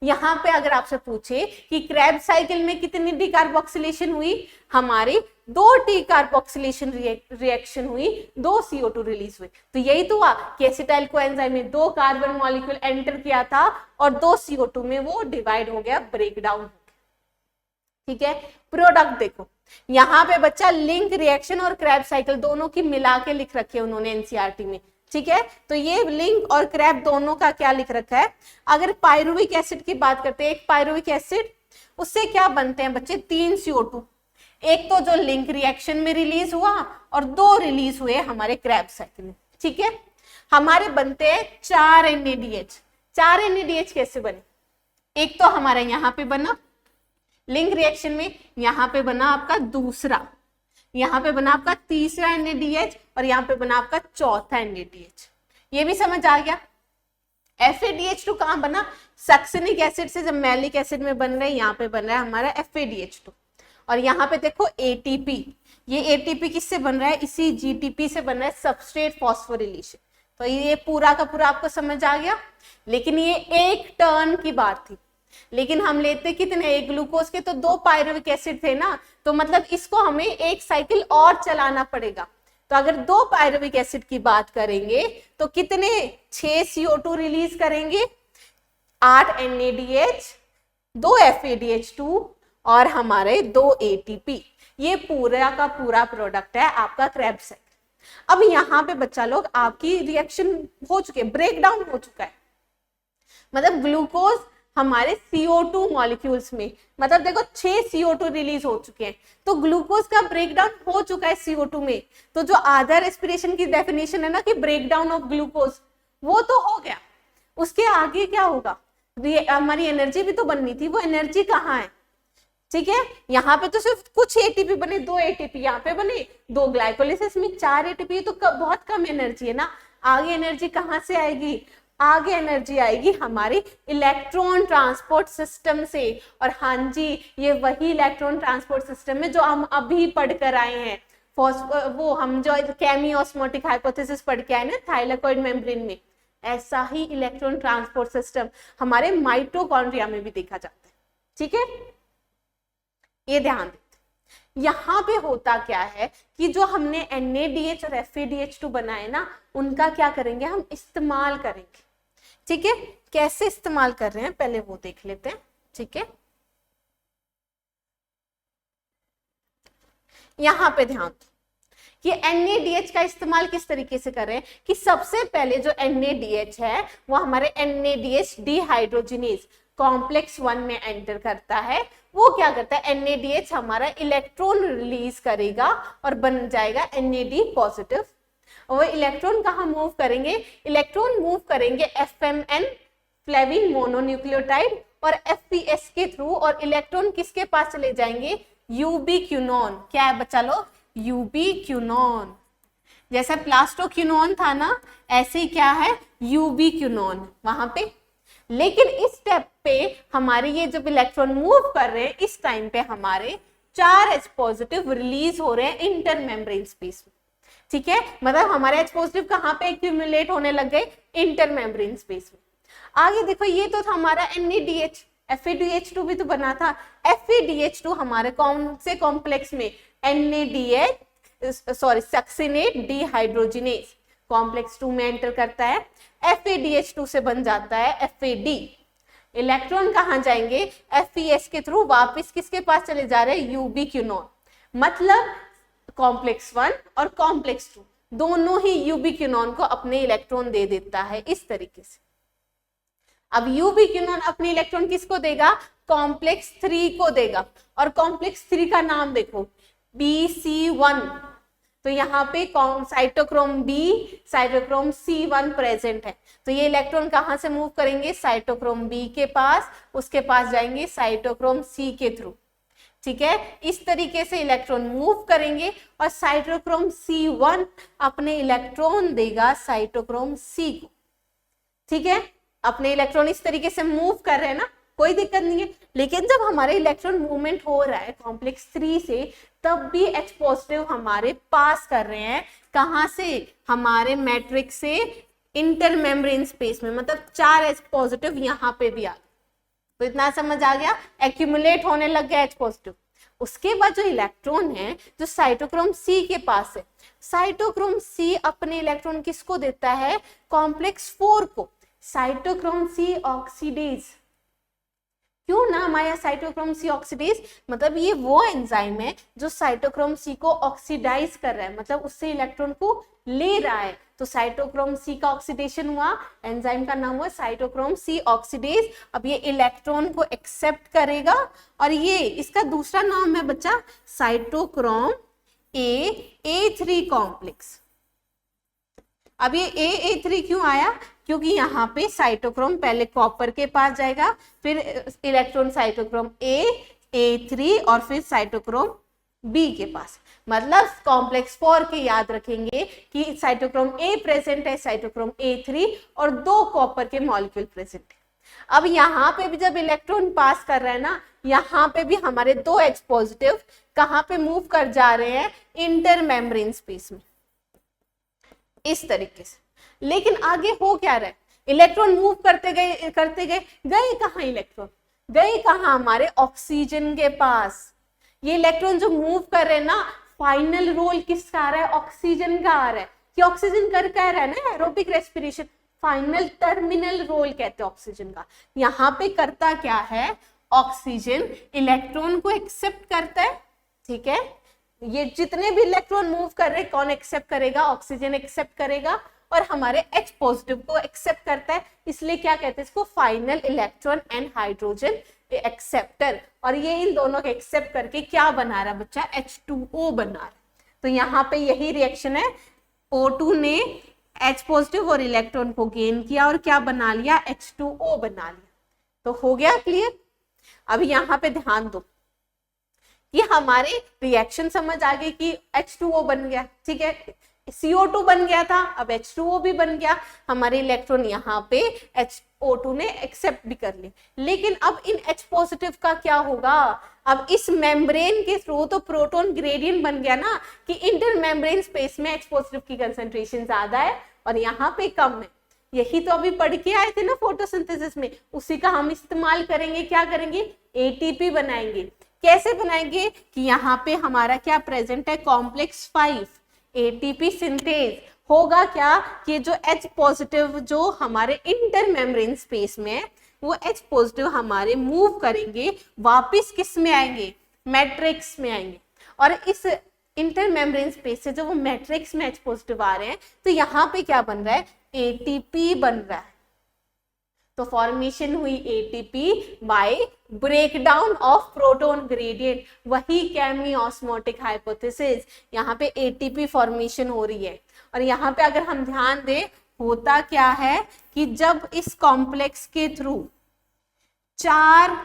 यहाँ पे अगर आपसे पूछे कि क्रैब साइकिल में कितनी डीकार्बोक्सिलेशन हुई? हमारी 2 डीकार्बोक्सिलेशन रिएक्शन हुई, 2 CO2 रिलीज हुई। तो यही तो हुआ कि एसिटाइल कोएंजाइम में 2 कार्बन मॉलिक्यूल एंटर किया था और 2 CO2 में वो डिवाइड हो गया, ब्रेक डाउन हो गया। ठीक है? प्रोडक्ट देखो, यहाँ पे बच्चा लिंक रिएक्शन और क्रैब साइकिल दोनों की मिला के लिख रखे उन्होंने एनसीईआरटी में। ठीक है? तो ये लिंक और क्रैब दोनों का क्या लिख रखा है? अगर पायरुविक एसिड की बात करते हैं, एक पायरुविक एसिड, उससे क्या बनते हैं बच्चे? 3 CO2। एक तो जो लिंक रिएक्शन में रिलीज हुआ और 2 रिलीज हुए हमारे क्रैब साइकिल में। ठीक है? हमारे बनते हैं 4 NADH। 4 NADH कैसे बने? एक तो हमारा यहाँ पे बना लिंक रिएक्शन में, यहाँ पे बना आपका दूसरा, यहाँ पे बना आपका तीसरा NADH और यहाँ पे बना आपका चौथा NADH। ये भी समझ आ गया? FADH2 कहाँ बना? सक्सिनिक एसिड से जब मैलिक एसिड में बन रहा है, यहाँ पे बन रहा है हमारा FADH2। और यहाँ पे देखो ATP, ये ATP किससे बन रहा है? इसी GTP से बन रहा है, सबस्ट्रेट फॉस्फोरिलेशन। तो ये पूरा का पूरा आपको समझ आ गया। लेकिन ये एक टर्न की बात थी, लेकिन हम लेते कितने, एक ग्लूकोज के तो 2 पायरुविक एसिड थे ना, तो मतलब इसको हमें एक साइकिल और चलाना पड़ेगा। तो अगर 2 पायरुविक एसिड की बात करेंगे तो कितने, 6 CO2 रिलीज करेंगे, 8 NADH, 2 FADH2 और हमारे 2 ATP। ये पूरा का पूरा प्रोडक्ट है आपका क्रेब्स साइकिल। अब यहाँ पे बच्चा लोग आपकी रिएक्शन हो चुके, ब्रेक डाउन हो चुका है, मतलब ग्लूकोज हमारे CO2 मॉलिक्यूल्स में, मतलब देखो 6 CO2 रिलीज हो चुके हैं, तो ग्लूकोज का ब्रेकडाउन हो चुका है CO2 में। तो जो आधा रेस्पिरेशन की डेफिनेशन है ना कि ब्रेकडाउन ऑफ ग्लूकोज, वो तो हो गया। उसके आगे क्या होगा, हमारी एनर्जी भी तो बननी थी, वो एनर्जी कहाँ है, ठीक है। यहाँ पे तो सिर्फ कुछ एटीपी बने, 2 ATP यहाँ पे बने, 2 ग्लाइकोलिसिस में 4 ATP, तो बहुत कम एनर्जी है ना। आगे एनर्जी कहाँ से आएगी, आगे एनर्जी आएगी हमारी इलेक्ट्रॉन ट्रांसपोर्ट सिस्टम से। और हाँ जी, ये वही इलेक्ट्रॉन ट्रांसपोर्ट सिस्टम है जो हम अभी पढ़कर आए हैं, वो हम जो केमी ऑस्मोटिक हाइपोथेसिस पढ़ के आए ना थाइलाकोइड मेम्ब्रेन में, ऐसा ही इलेक्ट्रॉन ट्रांसपोर्ट सिस्टम हमारे माइटोकॉन्ड्रिया में भी देखा जाता है, ठीक है। ये ध्यान देते, यहाँ पे होता क्या है कि जो हमने NADH और FADH2 बनाए ना, उनका क्या करेंगे, हम इस्तेमाल करेंगे, ठीक है। कैसे इस्तेमाल कर रहे हैं पहले वो देख लेते हैं, ठीक है। यहाँ पे ध्यान कि NADH का इस्तेमाल किस तरीके से कर रहे हैं कि सबसे पहले जो NADH है वो हमारे NADH डिहाइड्रोजिनेज कॉम्प्लेक्स 1 में एंटर करता है। वो क्या करता है, NADH हमारा इलेक्ट्रॉन रिलीज करेगा और बन जाएगा NAD पॉजिटिव। और वो इलेक्ट्रॉन कहाँ मूव करेंगे, इलेक्ट्रॉन मूव करेंगे FMN फ्लेविन मोनोन्यूक्लियोटाइड और FPS के थ्रू, और इलेक्ट्रॉन किसके पास चले जाएंगे, यूबीक्विनोन। क्या है बच्चा लोग, यूबीक्विनोन। जैसा प्लास्टोक्विनोन था ना, ऐसे ही क्या है, यूबीक्विनोन वहां पे। लेकिन इस स्टेप पे हमारे ये जब इलेक्ट्रॉन मूव कर रहे हैं, इस टाइम पे हमारे 4H पॉजिटिव रिलीज हो रहे हैं इंटर मेम्ब्रेन स्पेस में, ठीक है। मतलब हमारे H पॉजिटिव कहाँ पे एक्यूमुलेट होने लग गए, इंटर मेम्ब्रेन स्पेस में। आगे देखो, ये तो था हमारा NADH, FADH2 भी तो बना था। FADH2 हमारे कौन से कॉम्प्लेक्स में, सक्सिनेट डिहाइड्रोजिनेज कॉम्प्लेक्स 2 में एंटर करता है। FADH2 से बन जाता है FAD। इलेक्ट्रॉन कहाँ जाएंगे, FES के थ्रू वापस किसके पास चले जा रहे हैं, यूबीक्विनोन। मतलब कॉम्प्लेक्स 1 और कॉम्प्लेक्स 2 दोनों ही यूबीक्विनोन को अपने इलेक्ट्रॉन दे देता है इस तरीके से। अब यूबीक्विनोन अपने इलेक्ट्रॉन किसको देगा, कॉम्प्लेक्स 3 को देगा। और कॉम्प्लेक्स 3 का नाम देखो, BC1। तो यहाँ पे cytochrome B, cytochrome C1 present है। तो ये इलेक्ट्रॉन कहाँ से मूव करेंगे, साइटोक्रोम B के पास, उसके पास जाएंगे साइटोक्रोम C के थ्रू, ठीक है। इस तरीके से इलेक्ट्रॉन मूव करेंगे और साइटोक्रोम C1 अपने इलेक्ट्रॉन देगा साइटोक्रोम C को, ठीक है। अपने इलेक्ट्रॉन इस तरीके से मूव कर रहे हैं ना, कोई दिक्कत नहीं है। लेकिन जब हमारे इलेक्ट्रॉन मूवमेंट हो रहा है कॉम्प्लेक्स 3 से, तब भी H पॉजिटिव हमारे पास कर रहे हैं, कहां से, हमारे मैट्रिक्स से इंटर मेम्ब्रेन स्पेस में, मतलब 4H पॉजिटिव यहाँ पे भी आ गया। तो इतना समझ आ गया, एक्यूमुलेट होने लग गया H पॉजिटिव। उसके बाद जो इलेक्ट्रॉन है जो साइटोक्रोम C के पास है, साइटोक्रोम C अपने इलेक्ट्रॉन किसको देता है, कॉम्प्लेक्स 4 को, साइटोक्रोम C ऑक्सीडेज। क्यों नाम आया साइटोक्रोम C ऑक्सीडेज, मतलब ये वो एंजाइम है जो साइटोक्रोम C को ऑक्सीडाइज कर रहा है, मतलब उससे इलेक्ट्रॉन को ले रहा है। तो साइटोक्रोम C का ऑक्सीडेशन हुआ, एंजाइम का नाम हुआ साइटोक्रोम C ऑक्सीडेज। अब ये इलेक्ट्रॉन को एक्सेप्ट करेगा और ये इसका दूसरा नाम है बच्चा साइटोक्रोम A3 कॉम्प्लेक्स। अब ये A3 क्यों आया, क्योंकि यहाँ पे साइटोक्रोम पहले कॉपर के पास जाएगा, फिर इलेक्ट्रॉन साइटोक्रोम A3 और फिर साइटोक्रोम B के पास। मतलब कॉम्प्लेक्स 4 के याद रखेंगे कि साइटोक्रोम A प्रेजेंट है, साइटोक्रोम A3 और 2 कॉपर के मॉलिक्यूल प्रेजेंट है। अब यहाँ पे भी जब इलेक्ट्रॉन पास कर रहा है ना, यहाँ पे भी हमारे 2 H पॉजिटिव कहाँ पे मूव कर जा रहे हैं, इंटर मेम्ब्रेन स्पेस में, इस तरीके से। लेकिन आगे हो क्या रहा है, इलेक्ट्रॉन मूव करते गए गए कहाँ इलेक्ट्रॉन, गए कहाँ हमारे ऑक्सीजन के पास। ये इलेक्ट्रॉन जो मूव कर रहे हैं ना, फाइनल रोल किसका आ रहा है, ऑक्सीजन का आ रहा है, कि ऑक्सीजन कर क्या रहा है ना, aerobic respiration, final terminal role कहते हैं ऑक्सीजन का। यहाँ पे करता क्या है, ऑक्सीजन इलेक्ट्रॉन को एक्सेप्ट करता है, ठीक है, ये जितने भी इलेक्ट्रॉन मूव कर रहे हैं कौन एक्सेप्ट करेगा, ऑक्सीजन एक्सेप्ट करेगा, और हमारे H पॉजिटिव को एक्सेप्ट करता है, इसलिए क्या कहते हैं इसको, final electron and hydrogen acceptor. और ये इन दोनों को एक्सेप्ट करके क्या बना रहा है बच्चा, H2O बना रहा है। तो यहाँ पे यही रिएक्शन है, O2 ने H पॉजिटिव और इलेक्ट्रॉन को गेन किया और क्या बना लिया, H2O बना लिया। तो हो गया क्लियर। अब यहाँ पे ध्यान दो कि हमारे रिएक्शन समझ आ गई कि H2O बन गया, ठीक है, CO2 बन गया था, अब H2O भी बन गया, हमारे इलेक्ट्रॉन यहाँ पे O2 ने एक्सेप्ट भी कर ली। लेकिन अब इन H पॉजिटिव का क्या होगा, अब इस मेम्ब्रेन के थ्रू तो प्रोटॉन ग्रेडियंट बन गया ना, कि इंटर मेम्ब्रेन स्पेस में H पॉजिटिव की कंसेंट्रेशन ज्यादा है और यहाँ पे कम है। यही तो अभी पढ़ के आए थे ना फोटोसिंथेसिस में, उसी का हम इस्तेमाल करेंगे, क्या करेंगे, ATP बनाएंगे। कैसे बनाएंगे कि यहाँ पे हमारा क्या प्रेजेंट है, कॉम्प्लेक्स 5 ATP सिंथेज होगा क्या कि जो H पॉजिटिव जो हमारे इंटर मेम्ब्रेन स्पेस में है, वो H पॉजिटिव हमारे मूव करेंगे, वापिस किस में आएंगे, मैट्रिक्स में आएंगे। और इस इंटर मेम्ब्रेन स्पेस से जो वो मैट्रिक्स में H पॉजिटिव आ रहे हैं, तो यहाँ पे क्या बन रहा है, ATP बन रहा है। तो फॉर्मेशन हुई ATP by breakdown of proton gradient, वही केमी ऑस्मोटिक हाइपोथेसिस, यहाँ पे ATP फॉर्मेशन हो रही है। और यहाँ पे अगर हम ध्यान दें, होता क्या है कि जब इस कॉम्प्लेक्स के थ्रू 4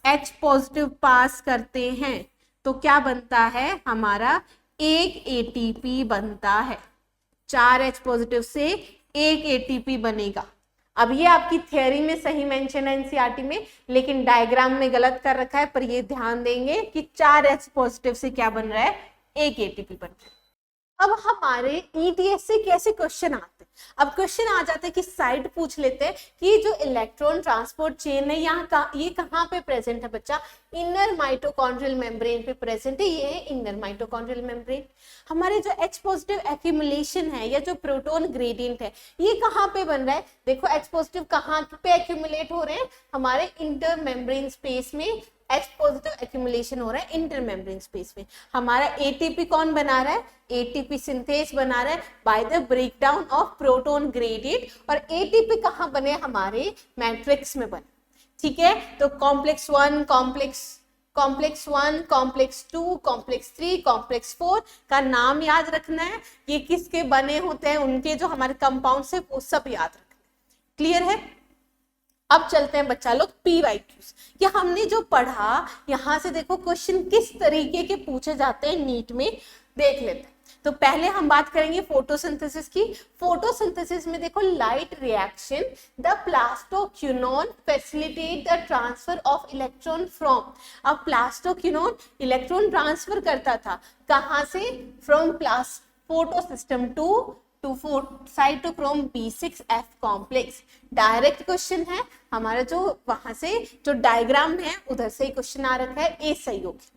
H पॉजिटिव पास करते हैं तो क्या बनता है, हमारा एक ATP बनता है। 4 H पॉजिटिव से एक ATP बनेगा। अब ये आपकी थियोरी में सही मेंशन है एनसीईआरटी में, लेकिन डायग्राम में गलत कर रखा है, पर ये ध्यान देंगे कि 4 H पॉजिटिव से क्या बन रहा है, एक ATP बन रहा है। अब हमारे ETS से कैसे क्वेश्चन आते हैं, अब क्वेश्चन आ जाते हैं कि साइड पूछ लेते हैं कि जो इलेक्ट्रॉन ट्रांसपोर्ट चेन है यहाँ ये कहाँ पे प्रेजेंट है बच्चा, इनर माइटोकॉन्ड्रियल मेम्ब्रेन पे प्रेजेंट है, ये है इनर माइटोकॉन्ड्रियल मेम्ब्रेन। हमारे जो H पॉजिटिव एक्यूमुलेशन है या जो प्रोटॉन ग्रेडियंट है, ये कहाँ पे बन रहा है, देखो H पॉजिटिव कहाँ पे एक्यूमुलेट हो रहे हैं, हमारे इंटर मेम्ब्रेन स्पेस में H पॉजिटिव एक्यूमुलेशन हो रहा है इंटर मेम्ब्रेन स्पेस में। हमारा ATP कौन बना रहा है, ATP सिंथेज बना रहा है by the breakdown of proton gradient, और ATP कहाँ बने, हमारे मैट्रिक्स में बने, ठीक है। तो complex 1, complex 1, complex 2, complex 3, complex 4 का नाम याद रखना है, ये किसके बने होते हैं, उनके जो हमारे कंपाउंड है वो सब याद रखना है। क्लियर है। अब चलते हैं बच्चा लोग PYQs। ये हमने जो पढ़ा, यहाँ से देखो क्वेश्चन किस तरीके के पूछे जाते हैं नीट में, देख लेते हैं। तो पहले हम बात करेंगे फोटोसिंथेसिस की। फोटोसिंथेसिस में देखो, light reaction the plastoquinone facilitate the transfer of electron from, अब प्लास्टोक्विनोन इलेक्ट्रॉन ट्रांसफर करता था कहाँ से, from photosystem two cytochrome B6F complex. Direct question है हमारा, जो वहां से जो डायग्राम है उधर से क्वेश्चन आ रखा है, ए सही होगी।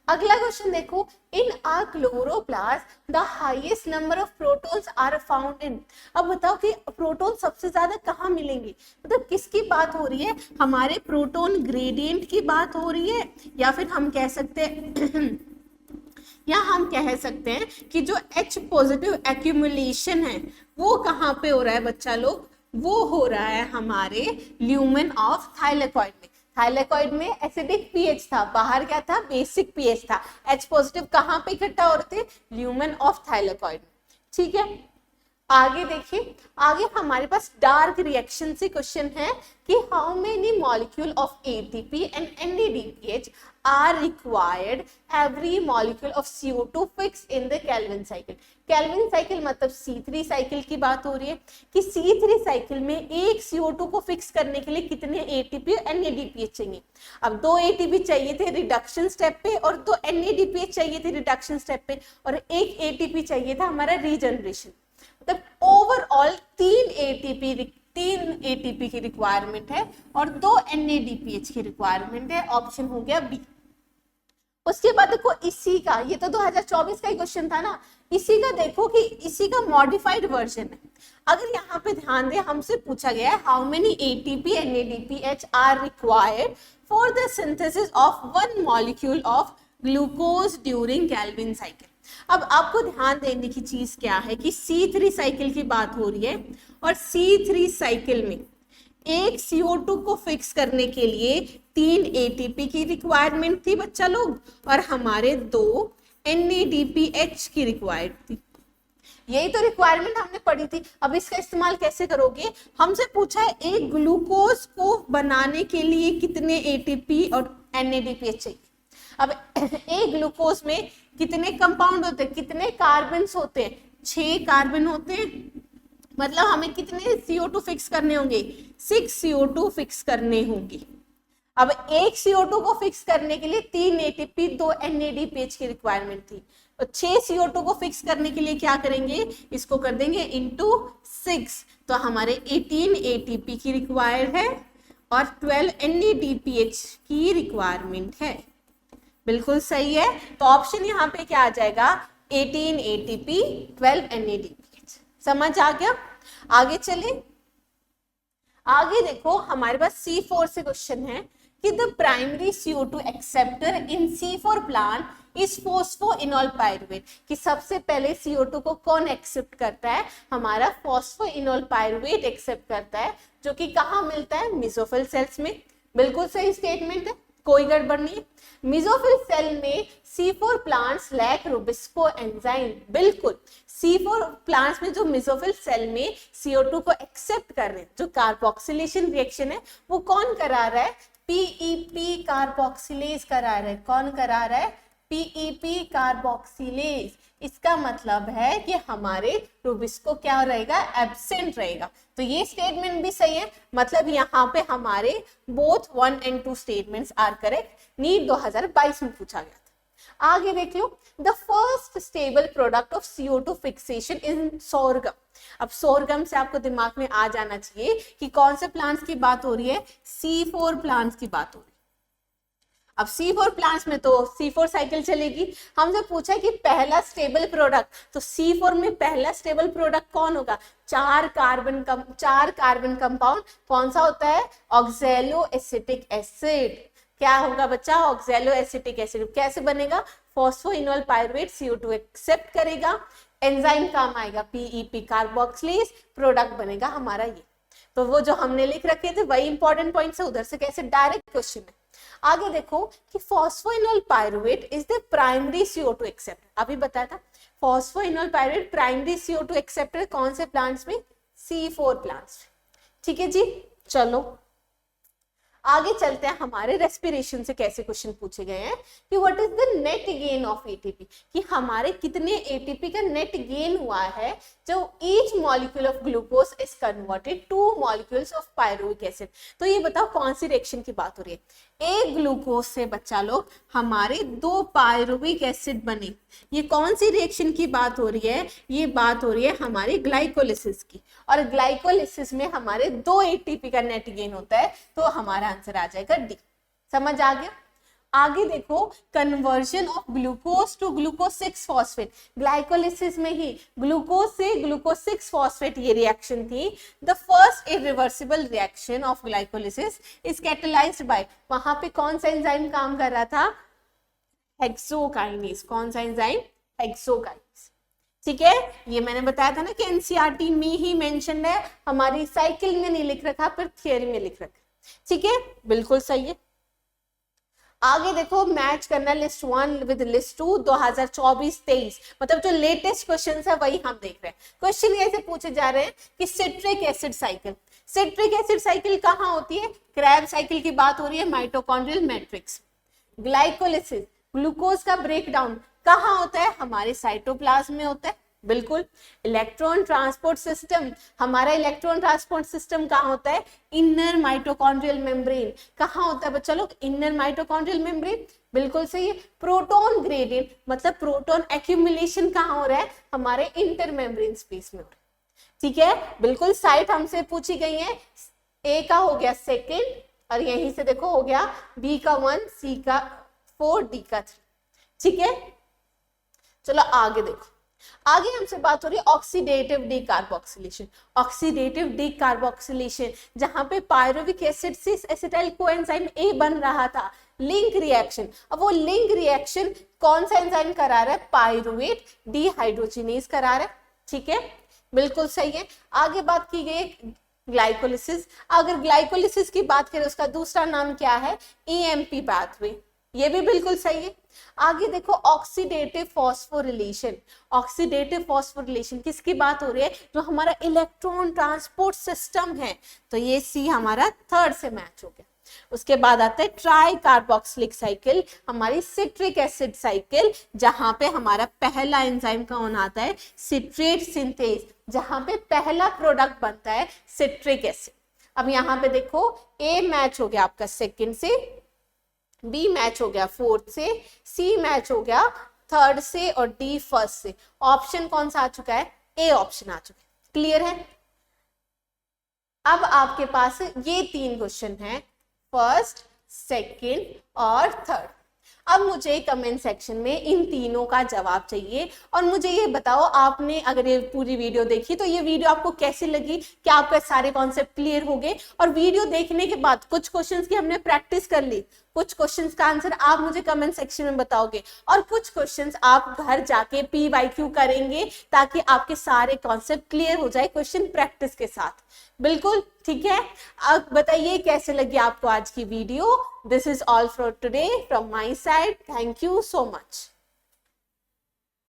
अगला क्वेश्चन देखो, in a chloroplast the highest number of protons are found in. अब बताओ कि प्रोटॉन सबसे ज्यादा कहाँ मिलेंगे, मतलब किसकी बात हो रही है, हमारे प्रोटॉन ग्रेडियंट की बात हो रही है, या फिर हम कह सकते हैं या हम कह सकते हैं कि जो H पॉजिटिव एक्यूमुलेशन है वो कहाँ पे हो रहा है बच्चा लोग, वो हो रहा है हमारे ल्यूमेन ऑफ थाइलेकॉइड में। थाइलेकॉइड में एसिडिक पीएच था, बाहर क्या था, बेसिक पीएच था। H पॉजिटिव कहाँ पे इकट्ठा हो रहे थे, ल्यूमेन ऑफ थाइलेकॉइड में, ठीक है। आगे देखिए, आगे हमारे पास डार्क रिएक्शन से क्वेश्चन है कि how many molecule of ATP and NADPH are required every molecule of CO2 fix in the Calvin cycle. Calvin cycle मतलब C3 साइकिल की बात हो रही है कि C3 साइकिल में एक CO2 को फिक्स करने के लिए कितने ATP और NADPH चाहिए। अब 2 ATP चाहिए थे रिडक्शन स्टेप पे और 2 NADPH चाहिए थे रिडक्शन स्टेप पे, और एक ATP चाहिए था हमारा रीजनरेशन। मतलब ओवरऑल 3 एटीपी की रिक्वायरमेंट है और 2 NADPH की रिक्वायरमेंट है। ऑप्शन हो गया बी। उसके बाद देखो इसी का, ये तो 2024 का ही क्वेश्चन था ना, इसी का देखो कि इसी का मॉडिफाइड वर्जन है। अगर यहाँ पे ध्यान दे, हमसे पूछा गया है how many ATP NADPH are required for the synthesis of 1 molecule of glucose during Calvin cycle. अब आपको ध्यान देने की चीज क्या है कि C3 साइकिल की बात हो रही है और C3 साइकिल में एक CO2 को फिक्स करने के लिए 3 ATP की रिक्वायरमेंट थी बच्चा लोग, और हमारे 2 NADPH की रिक्वायर्ड थी। यही तो रिक्वायरमेंट हमने पढ़ी थी। अब इसका इस्तेमाल कैसे करोगे, हमसे पूछा है एक ग्लूकोज को बनाने के लिए कितने ATP और NADPH चाहिए। अब एक ग्लूकोज में कितने कंपाउंड होते हैं, कितने कार्बन्स होते हैं, 6 कार्बन होते हैं, मतलब हमें कितने CO2 फिक्स करने होंगे, 6 CO2 फिक्स करने होंगे। अब एक CO2 को फिक्स करने के लिए 3 ATP 2 NADPH की रिक्वायरमेंट थी, तो 6 CO2 को फिक्स करने के लिए क्या करेंगे, इसको कर देंगे इंटू 6, तो हमारे 18 ATP की रिक्वायर्ड है और 12 NADPH की रिक्वायरमेंट है। बिल्कुल सही है, तो ऑप्शन यहाँ पे क्या आ जाएगा, 18 ATP 12 NADPH। समझ आ गया। आगे चले, आगे देखो हमारे पास C4 से क्वेश्चन है कि the primary CO2 acceptor in C4 plant is phosphoenol pyruvate, कि सबसे पहले CO2 को कौन एक्सेप्ट करता है, हमारा फॉस्फोइनोल पायरुवेट एक्सेप्ट करता है, जो कि कहाँ मिलता है, मेसोफिल सेल्स में। बिल्कुल सही स्टेटमेंट है, कोई गड़बड़ नहीं है। मेसोफिल सेल में C4 plants lack Rubisco enzyme. बिल्कुल, C4 प्लांट्स में जो मेसोफिल सेल में CO2 को एक्सेप्ट कर रहे हैं, जो कार्बोक्सिलेशन रिएक्शन है वो कौन करा रहा है, PEP कार्बोक्सिलेज करा रहा है। कौन करा रहा है, PEP कार्बोक्सिलेज। इसका मतलब है कि हमारे रुबिस्को क्या रहेगा, एब्सेंट रहेगा। तो ये स्टेटमेंट भी सही है, मतलब यहाँ पे हमारे both 1 and 2 statements are correct. NEET 2022 में पूछा गया था। आगे देख लो, the first stable product of CO2 fixation in sorghum. अब सोरगम से आपको दिमाग में आ जाना चाहिए कि कौन से प्लांट्स की बात हो रही है, C4 प्लांट्स की बात हो रही है। अब C4 प्लांट्स में तो C4 साइकिल चलेगी। हमसे पूछा है कि पहला स्टेबल प्रोडक्ट, तो C4 में पहला स्टेबल प्रोडक्ट कौन होगा, 4 कार्बन कंपाउंड कौन सा होता है, ऑक्सैलो एसिटिक एसिड। क्या होगा बच्चा, ऑक्सैलो एसिटिक एसिड। कैसे बनेगा, फॉस्फोइनोल पायरुवेट CO2 एक्सेप्ट करेगा, एंजाइम काम आएगा PEP कार्बोक्सिलेज, प्रोडक्ट बनेगा हमारा ये। तो वो जो हमने लिख रखे थे वही इंपॉर्टेंट पॉइंट्स है, उधर से कैसे डायरेक्ट क्वेश्चन है। आगे देखो कि phosphoenol pyruvate is the primary CO2 acceptor. अभी बताया था phosphoenol pyruvate primary CO2 acceptor कौन से प्लांट्स में, C4 प्लांट्स। ठीक है जी, चलो आगे चलते हैं। हमारे रेस्पिरेशन से कैसे क्वेश्चन पूछे गए हैं कि what is the net gain of ATP, कि हमारे कितने ATP का नेट गेन हुआ है जो each molecule of glucose is converted two molecules of pyruvic acid. तो ये बताओ कौन सी रिएक्शन की बात हो रही है, एक ग्लूकोज से बच्चा लोग हमारे 2 पायरुविक एसिड बने। ये कौन सी रिएक्शन की बात हो रही है, ये बात हो रही है हमारी ग्लाइकोलिसिस की, और ग्लाइकोलिसिस में हमारे 2 ATP का नेट गेन होता है, तो हमारा आंसर आ जाएगा डी। समझ आ गया। आगे देखो, conversion of glucose to glucose 6 phosphate. Glycolysis में ही ग्लूकोज से ग्लूकोज 6 फॉस्फेट ये रिएक्शन थी। The first irreversible reaction of glycolysis is catalysed by, वहां पे कौन सा एंजाइम काम कर रहा था, हेक्सोकाइनेज। कौन सा एंजाइम, हेक्सोकाइनेज। ठीक है, ये मैंने बताया था ना कि NCERT में ही मेंशन है, हमारी साइकिल में नहीं लिख रखा पर थियरी में लिख रखा। ठीक है, बिल्कुल सही है। आगे देखो, मैच करना लिस्ट 1 विद लिस्ट 2 2024-23, मतलब जो लेटेस्ट क्वेश्चन है वही हम देख रहे हैं। क्वेश्चन ऐसे पूछे जा रहे हैं कि citric acid cycle, citric acid cycle कहाँ होती है, क्रैब साइकिल की बात हो रही है, माइटोकॉन्ड्रियल मैट्रिक्स। ग्लाइकोलिसिस, ग्लूकोज का ब्रेकडाउन कहाँ होता है, हमारे साइटोप्लाज्म में होता है। बिल्कुल। इलेक्ट्रॉन ट्रांसपोर्ट सिस्टम, हमारा इलेक्ट्रॉन ट्रांसपोर्ट सिस्टम कहाँ होता है, इनर माइटोकॉन्ड्रियल मेम्ब्रेन। कहाँ होता है बच्चा लोग, इनर माइटोकॉन्ड्रियल मेम्ब्रेन। बिल्कुल सही है। प्रोटॉन ग्रेडियंट मतलब प्रोटॉन एक्यूमुलेशन कहाँ हो रहा है, हमारे इंटर मेम्ब्रेन स्पेस में हो रहा है। ठीक है, बिल्कुल साइट हमसे पूछी गई है। ए का हो गया सेकंड, और यहीं से देखो हो गया बी का 1, सी का 4, डी का 3। ठीक है, चलो आगे देखो। आगे हमसे बात हो रही है ऑक्सीडेटिव डीकार्बोक्सिलेशन। ऑक्सीडेटिव डीकार्बोक्सिलेशन जहां पे पायरुविक एसिड से एसिटाइल कोएंजाइम ए बन रहा था, लिंक रिएक्शन। अब वो लिंक रिएक्शन कौन सा एंजाइम करा रहा है? पायरुवेट डीहाइड्रोजिनेज करा रहा है। ठीक है, बिल्कुल सही है। आगे बात की गई ग्लाइकोलिसिस। अगर ग्लाइकोलिसिस की बात करें उसका दूसरा नाम क्या है? EMP pathway. ये भी बिल्कुल सही है। आगे देखो ऑक्सीडेटिव फॉस्फोरिलेशन। ऑक्सीडेटिव फॉस्फोरिलेशन किसकी बात हो रही है? जो हमारा इलेक्ट्रॉन ट्रांसपोर्ट सिस्टम है, तो ये सी हमारा थर्ड से मैच हो गया। उसके बाद आता है ट्राई कार्बोक्सिलिक साइकिल, हमारी सिट्रिक एसिड साइकिल, जहां पे हमारा पहला एंजाइम कौन आता है? सिट्रेट सिंथेज, जहां पे पहला प्रोडक्ट बनता है सिट्रिक एसिड। अब यहाँ पे देखो ए मैच हो गया आपका सेकंड से, बी मैच हो गया फोर्थ से, सी मैच हो गया थर्ड से, और डी फर्स्ट से। ऑप्शन कौन सा आ चुका है? ए ऑप्शन आ चुका है। क्लियर है? अब आपके पास ये 3 क्वेश्चन हैं, फर्स्ट, सेकंड और थर्ड। अब मुझे कमेंट सेक्शन में इन तीनों का जवाब चाहिए, और मुझे ये बताओ आपने अगर ये पूरी वीडियो देखी तो ये वीडियो आपको कैसी लगी? क्या आपके सारे कॉन्सेप्ट क्लियर हो गए? और वीडियो देखने के बाद कुछ क्वेश्चंस की हमने प्रैक्टिस कर ली, कुछ क्वेश्चंस का आंसर आप मुझे कमेंट सेक्शन में बताओगे, और कुछ क्वेश्चंस आप घर जाके PYQ करेंगे ताकि आपके सारे कॉन्सेप्ट क्लियर हो जाए क्वेश्चन प्रैक्टिस के साथ। बिल्कुल ठीक है। अब बताइए कैसे लगी आपको आज की video. This is all for today from my side. Thank you so much.